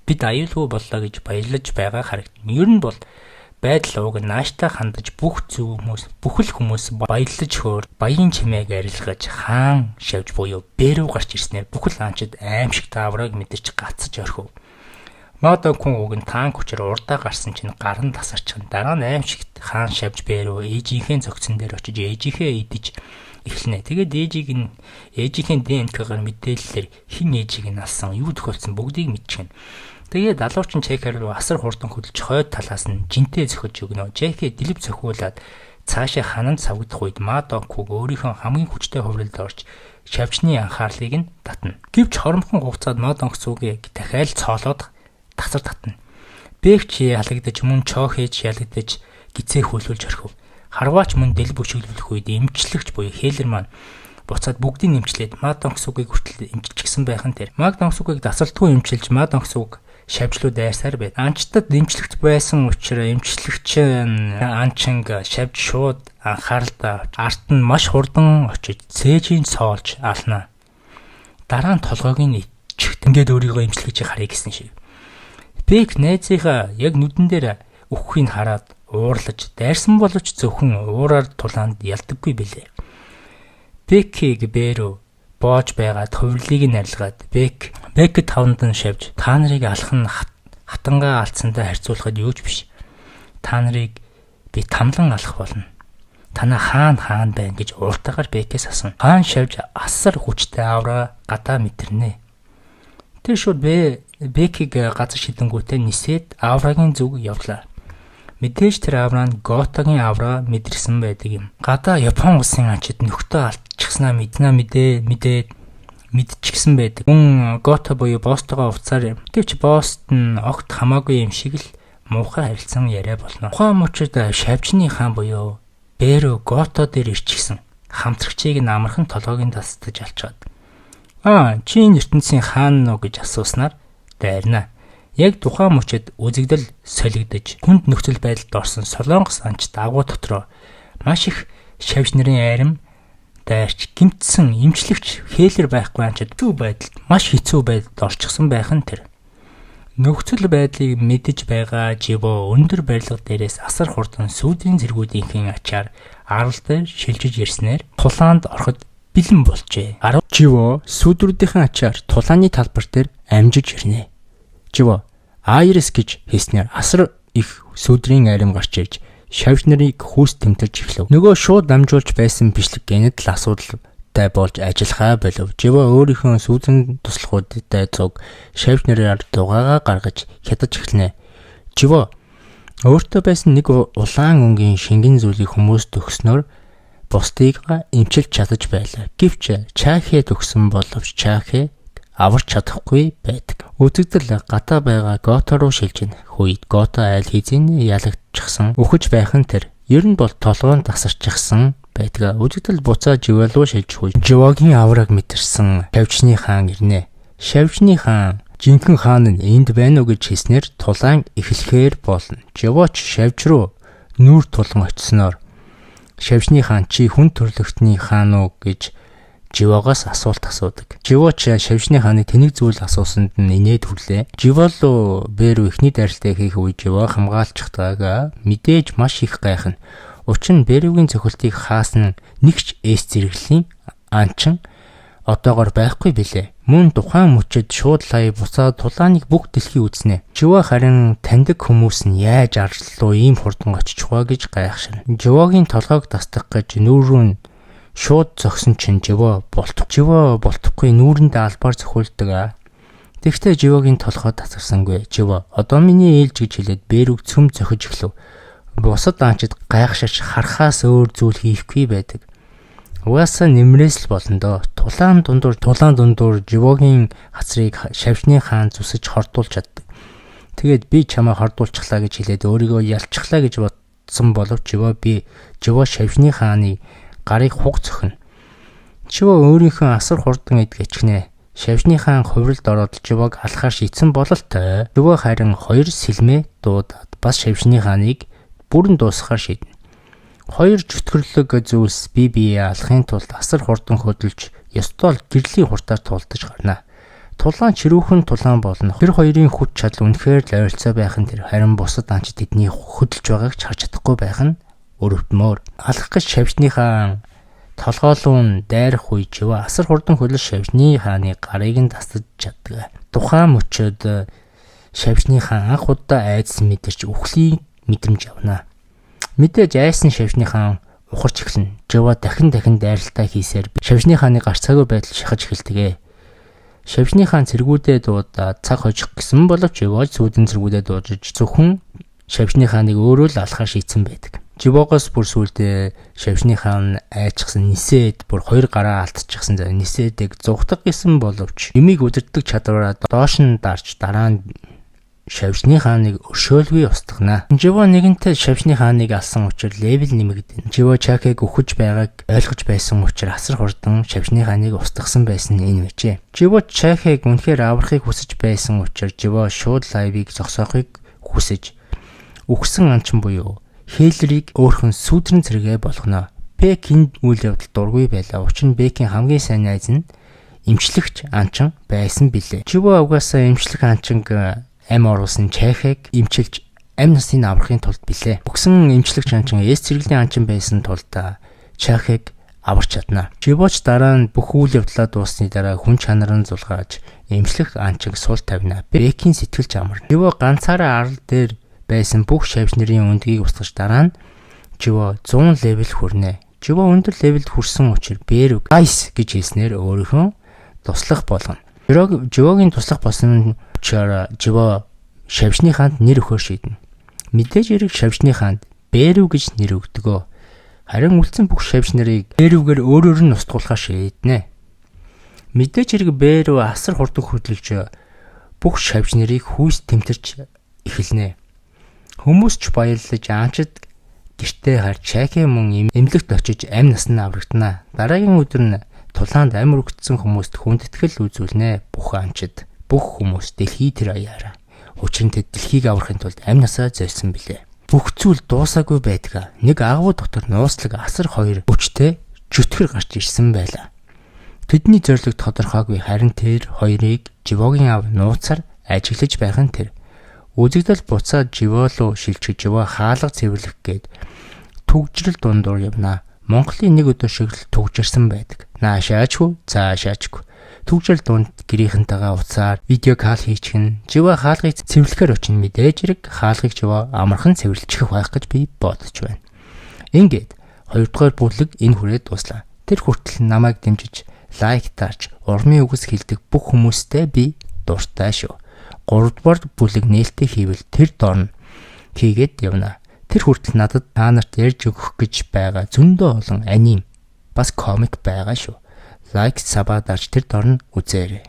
Бид аюулгүй боллоо гэж баярлаж байгаа харагдана. Ер нь бол байдал ууг нааштай хандаж бүхэл хүмүүс баярлаж хөөр баян чимээг арилгаж хаан шавж буюу бэрүү гарч ирснээр бүхэл анчид аимшиг тааврыг мэдэрч гацж орхив. Модон хүн уг нь танк хүчээр урдаа гарсан чинь гар нь тасарчихна. Дараа нь аимшигт хаан шавж бэрүү ээжийнхээ зөгцөн дээр очиж ээжийнхээ идэж эхэлнэ. Тэгээд ээжийнхээ ДНК-гаар мэдээлэлээр хин ээжийг нь алсан, юу тохиолдсон бүгдийг мэдчихнэ. Тэгээд далуучин чекер руу асар хурдан хөдөлж хойд талаас нь жинтэй зөхөж өгнө. Жеке дэлб зөхүүлээд цаашаа хананд савгдах үед Мадонкуг өөрийнхөө хамгийн хүчтэй хувралд орж шавжны анхаарлыг нь татна. Гэвч хоромхон хугацаанд Мадонкугийн дахиад цоолоод тасар татна. Бэвч ялагдаж мөн чохэж ялагдаж гизээ хөлүүлж орхив. Харваач мөн дэлб өшөглөх үед эмчлэгч буюу хээлэр маань буцаад бүгдийг нэмчлээд Мадонкугийг хүртэл эмчилчихсэн байх нь тэр. Мадонкугийг дасалтгүй эмчилж Мадонкуг шавжлуу дайрсаар байд. Анчтад дэмжлэгт байсан учраас эмчлэгч анчинг шавж шууд анхааралтай арт нь маш хурдан очиж цээжийн цоолж ална. Дараа нь толгойг нь ичгт ингээд өөрийгөө эмчлэгчийг харъя гэсэн шиг. Бэк найзынхаа яг нүдэн дээр өгөхийг хараад уурлаж дайрсан боловч зөвхөн уураар тулаанд ялдаггүй билээ. Бэкийг бэрүү боож байгаад хувирлыг нь арилгаад Бэк тавндан шавж та нарыг алах нь хатангаа алдсандаа харьцуулахад юу ч биш. Та нарыг би тамлан алах болно. Танаа хаан байна гэж уртагаар Бэкээс асуув. Хаан шавж асар хүчтэй авраа гадаа мэдэрнэ. Тэр шууд Бэкийг газар шидэнгүүтээ нисээд аврагийн зүг явлаа. Мэдээж тэр авраа нь Готагийн авраа мэдэрсэн байдаг юм. Гадаа Япон улсын анчид нөхдөө алдчихснаа мэдчихсэн байдаг. Мөн Гота буюу Бостогоо уцаар гэвч Бост нь огт хамаагүй юм шиг л муухай харилцан яриа болно. Тухайн мөчөд шавжны хаан буюу Бэрүү Гото дээр ирчихсэн. Хамтрагчийг нь амархан толгойг нь тасдаж алчаад. Чи энэ ертөнцийн хаан нөө гэж асууснаар дайрна. Яг тухайн мөчөд үзэгдэл солигдож хүнд нөхцөл байдалд орсон Солонгос анч дагуу дотроо маш их шавж нарын айрам дайрч гимтсэн эмчлэгч хээлэр байхгүй анчид хэцүү байдалд маш хэцүү байдалд орчихсон байх нь тэр. Нөхцөл байдлыг мэдэж байгаа Живо өндөр барилга дээрээс асар хурдан сүүдрийн зэргүүдийнхэн ачаар арал дээр шилжиж ирснээр тулаанд ороход бэлэн болжээ. Живо сүүдрүүдийнхэн ачаар тулааны талбар дээр амжиж ирнэ. Живо Айрис гэж хэлснээр асар их сүүдрийн айрам гарч ирж шавж нарыг хүүс тэмтэрч эхлэв. Нөгөө шууд амжуулж байсан бичлэг гэнэт л асуудалтай болж ажиллахаа болов. Живо өөрийнхөө сүүдрийн туслахуудтай зуг шавж нараар дугаагаа гаргаж хядаж эхлэнэ. Живо өөртөө байсан нэг улаан өнгийн шингэн зүйлийг хүмүүст өгснөөр бусдыг эмчилж чадаж байлаа. Гэвч Чахед өгсөн боловч Чахед аварч чадахгүй байдаг. Үзэгдэл гадаа байгаа Гото руу шилжинэ. Хүйд Гото айл хизээний ялагдчихсан үхэж байх нь тэр. Ер нь бол толгойн тасарчихсан байдаг. Үзэгдэл буцаа Живо руу шилжих үе. Живогийн авраг мэдэрсэн Шавжны хаан ирнэ. Шавжны хаан жинхэнэ хаан нь энд байна уу гэж хэлснээр тулаан эхлэхээр болно. Живоч шавж руу нүүр тулан очисноор Шавжны хаан чи хүн төрлөختний хаан уу гэж Живогоос асуулт асуудаг. Живоч Шавжны хааны тэнэг зүйл асуусанд нь инээд хүрлээ. Живоло Беру эхний дайралтаа хийх үе Живо хамгаалчихтайгаа мэдээж маш их гайхна. Учир нь Беругийн цохилтыг хаасан нэгч эс зэрэглэлийн анчин одоогоор байхгүй билээ. Мөн тухайн мөчөд шууд лай буцаад тулааныг бүх дэлхий үзнэ. Живо харин таньдаг хүмүүс нь яаж арлуу ийм хурдан очих вэ гэж гайхширна. Живогийн толгойг тасдах гэж нүүрүү нь шууд зогсон чинь Живо болтохгүй нүүрэндээ албаар зохиулдаг. Тэгвэл Живогийн толгой тасарсангүй. Живо одоо миний ээлж гэж хэлээд Беруг цөм зохиж эхлэв. Бусад анчид гайхшиж харахаас өөр зүйл хийхгүй байдаг. Угаасаа нэмрээс л болно доо. Тулаан дундуур Живогийн хацрыг Шавжны хаан зүсэж хордуулж чаддаг. Тэгээд би чамаа хордуулчихлаа гэж хэлээд өөрийгөө ялчихлаа гэж бодсон боловч Живо Шавжны хааны гарыг хуг зөхнө. Живо өөрийнхөө асар хурдан эдгэчгнэ. Шавжны хаан хувиралд ороод Живог алхаар шийдсэн бололтой. Живо харин хоёр сэлмээ дуудаад бас Шавжны хааныг бүрэн дуусгахаар шийднэ. Хоёр чөтгөрлөг зүйлс бие алахын тулд асар хурдан хөдөлж ёстол гэрлийн хурдаар тулдаж гарна. Тулаан чирүүхэн тулаан болно. Тэр хоёрын хүч чадал үнэхээр л ойролцоо байх нь тэр. Харин бусад анч тэдний хөдөлж байгааг харж чадахгүй байх нь өрөвдмөр. Алах гэж Шавжны хаан толгойлуун дайрах үе Живо асар хурдан хөдөлж Шавжны хааны гарыг нь тасдаж чаддаг. Тухайн мөчөд Шавжны хаан анх удаа айдас мэдэрч үхлийн мэдрэмж авна. Мэдээж айсан Шавжны хаан ухарч эхэлнэ. Живо дахин дайралтаа хийсээр Шавжны хааны гарц цаггүй байдал шахаж эхэлдэг. Шавжны хаан цэргүүдээ дуудаад цаг хожих гэсэн боловч Живо сүүдэн цэргүүдээ дуудаж зөвхөн Шавжны хааныг өөрөө л алахаар шийдсэн байдаг. Живогоос бүр сүүлдээ Шавжны хаан айчсан Нисэд бүр хоёр гараа алдчихсан. Нисэдэг зугтах гэсэн боловч юмыг удирдах чадвараа доош нь дарж дараа нь Шавжны хааныг өршөөлгүй устгана. Живо нэгэнтээ Шавжны хааныг алсан учраас левел нэмэгдэнэ. Живо Чахыг өгөх байгааг ойлгож байсан учраас асар хурдан Шавжны хааныг устгасан байсан нь энэ мэжээ. Живо Чахыг үнэхээр аврахыг хүсэж байсан учраас Живо шууд лайвыг зогсоохыг хүсэж үхсэн анчин буюу Хээлрийг өөрхөн сүүдрэн цэрэгэ болгоно. Бек энэ үйл явдал дургүй байлаа. Учир нь Бекийн хамгийн сайн найз нь эмчлэгч анчин байсан билээ. Живо угаасаа эмчлэг анчинг ам оруулсан Чахыг эмчилж амь насыг аврахын тулд билээ. Өгсөн эмчлэгч анчин эс цэрэглэлийн анчин байсан тулд Чахыг аварч чадна. Живоч дараа нь бүх үйл явдлаа дууссаны дараа хүн чанар нь зулгааж эмчлэг анчиг сул тавина. Бекийн сэтгэлж амарна. Живо ганцаараа арал дээр байсан бүх шавж нарын өндгийг устгаж дараа нь Живо 100 левел хүрнэ. Живо өндөр левелд хүрсэн учраас Беруг Айс гэж хэлснээр өөрийнхөө туслах болгоно. Живогийн туслах болсон учраас Живо Шавжны хаанд нэр өгөхөөр шийднэ. Мэдээж эрэг Шавжны хаанд Беруг гэж нэр өгдөгөө. Харин үлдсэн бүх шавж нарыг Беругээр өөрөөр нь устгуулахаар шийднэ. Мэдээж эрэг Беру асар хурдан хөдөлж бүх шавж нарыг хүүс тэмтэрч эхэлнэ. Хүмүүс ч баярлаж аанчид гэртээ харж Чахи мөн эмнэлэгт очиж амь наснаа аврагдана. Дараагийн өдөр нь тулаанд амь өргөцсөн хүмүүст хүндэтгэл үзүүлнэ. Бүх аанчид, бүх хүмүүс дэлхий тэр аяараа. Учир нь тэд дэлхийг аврахын тулд амь насаа зойсон билээ. Бүх зүйл дуусаагүй байдгаа. Нэг агуу дотор нууцлаг асар хоёр өчтэй жүтгэр гарч ирсэн байлаа. Тэдний зорилго тодорхойгүй, харин тэр хоёрыг Живогийн аав нууцаар ажиглаж байх нь тэр. Үзэгдэл буцаад Живо руу шилжиж Живо хаалга цэвэрлэх гээд түгжрэл дундуур явна. Монголын нэг өдөр шиг л түгжирсэн байдаг. Наашаачгүй, цаашаачгүй. Түгжрэл дунд гэрийнхэнтэйгээ уцаар видео кол хийчихэн Живо хаалгыг цэвэрлэхээр очин мэдээж хэрэг хаалгыг Живо амархан цэвэрлчих байх гэж би бодож байна. Ингээд 2 дугаар бүлэг энэ хүрээд дуслаа. Тэр хүртэл намайг дэмжиж лайк таарч урмын үгс хэлдэг бүх хүмүүстээ би дуртай шүү. 3 дугаар бүлэг нээлттэй хийвэл тэр дорн хийгээд явна. Тэр хүртэл надад та нарт ярьж өгөх гэж байгаа зөндөө олон аним бас комик байгаа шүү. Лайк сабаа дарж тэр дорн үзээрэй.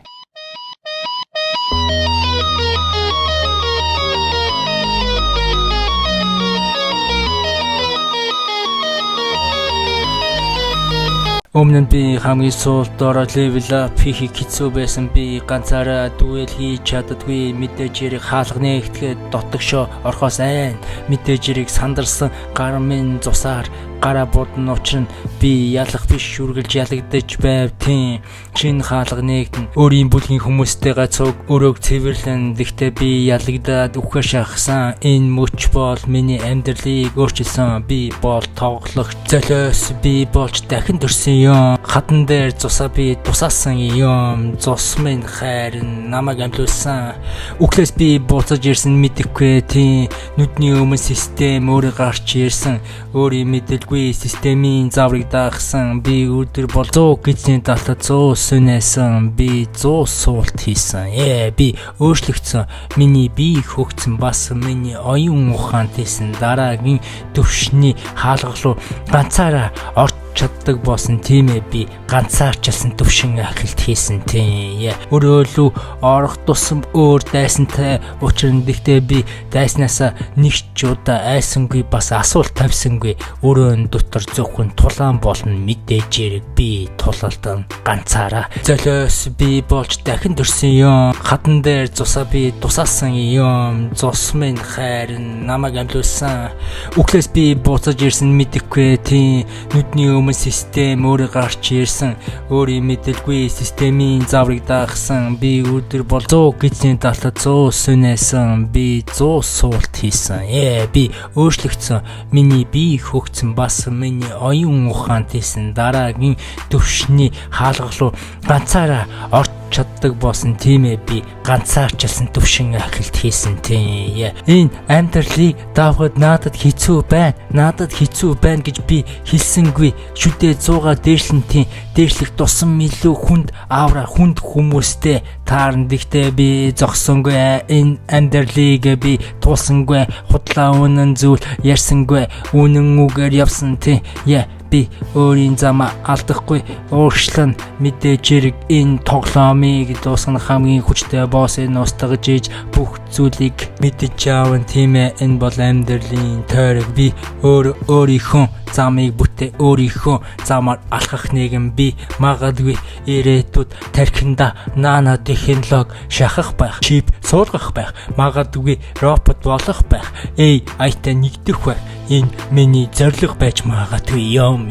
Өмнө нь би хамгийн сүүлд ороо левел ап хийх хэцүү байсан. Би ганцаараа дуэл хийж чаддаггүй. Мэдээж хэрэг хаалга нэгтгэхэд дотогшоо орхоос айн. Мэдээж хэрэг сандарсан гар минь цусаар гараа будна учир нь би ялах биш үргэлж ялагдаж байв тийм. Чин хаалга нэгтэн өөрийн бүлгийн хүмүүстэйгээ цуг өрөөг цэвэрлэн. Гэхдээ би ялагдаад үхээ шахсан. Энэ мөч бол миний амьдралыг өөрчилсөн. Би бол тоглох золиос би болж дахин төрсөн юм. Хатан дээр цусаа би тусаасан юм. Цус минь хайрн намайг амлуулсан. Үхлээс би буцаж ирсэн мэдэхгүй тийм. Нүдний өмнө систем өөрөө гарч ирсэн. Өөрийн мэдээлгүй системийн заврыг даахсан. Би өдөр бол 100 гизний талаа 100 сүнэсэн. Би 100 суулт хийсэн. Би өөрчлөгдсөн. Миний бие хөгцсөн. Бас миний оюун ухаант хийсэн. Дараагийн төвшний хаалга руу ганцаараа орж чаддаг болсон тийм ээ. Би ганцаарчилсан төвшин ахилт хийсэн тийм. Өрөөлөө орох тусам өөр дайсантай учир нь гэхдээ би дайснаасаа нэг ч удаа айсангүй бас асуулт тавьсангүй. Өрөөн дотор зөвхөн тулаан болно. Мэдээж хэрэг би тулалдан ганцаараа золиос би болж дахин төрсөн юм. Хатан дээр цусаа би тусаасан юм. Цус минь хайрн намайг амлуулсан. Үхлээс би буцаж ирсэн мэдэхгүй тийм. Нүдний өмнө систем өөрөө гарч ирсэн. Өөрийн мэдээлгүй системийн заврыг даахсан. Би өдөр бол 100 гизний талаа 100 сүнэсэн. Би 100 суулт хийсэн. Би өөрчлөгдсөн. Миний бие хөгцсөн. Бас миний оюун ухаант хийсэн. Дараагийн төвшний хаалга руу ганцаараа орж чаддаг болсон тийм ээ. Би ганцаарчилсан төвшин ахилт хийсэн тийм. Энэ амьдралыг давхад надад хэцүү байна. Надад хэцүү байна гэж би хэлсэнгүй. Шүдээ 100-аар дээшлэн тийм. Дээшлэх тусам илүү хүнд авра хүнд хүмүүстэй таарна. Гэхдээ би зогсонгүй. Энэ амьдралыг би туулсангүй. Худлаа үнэн зүйл ярьсангүй. Үнэн үгээр явсан тийм. Би өөрийн замаа алдахгүй. Өөрчлөн мэдээж хэрэг энэ тоглоомыг дуусгах хамгийн хүчтэй боссын устгаж иж бүх зүйлийг мэдэж аавн тийм ээ. Энэ бол амьдралын тойрог. Би өөрийнхөө замыг бүтээ. Өөрийнхөө замаар алхах нэгэн би. Магадгүй ирээдүйд тархинда нано технологи шахах байх. Чип суулгах байх. Магадгүй робот болох байх. AI-тай нэгдэх байх. Энэ миний зорилго байж магадгүй юм.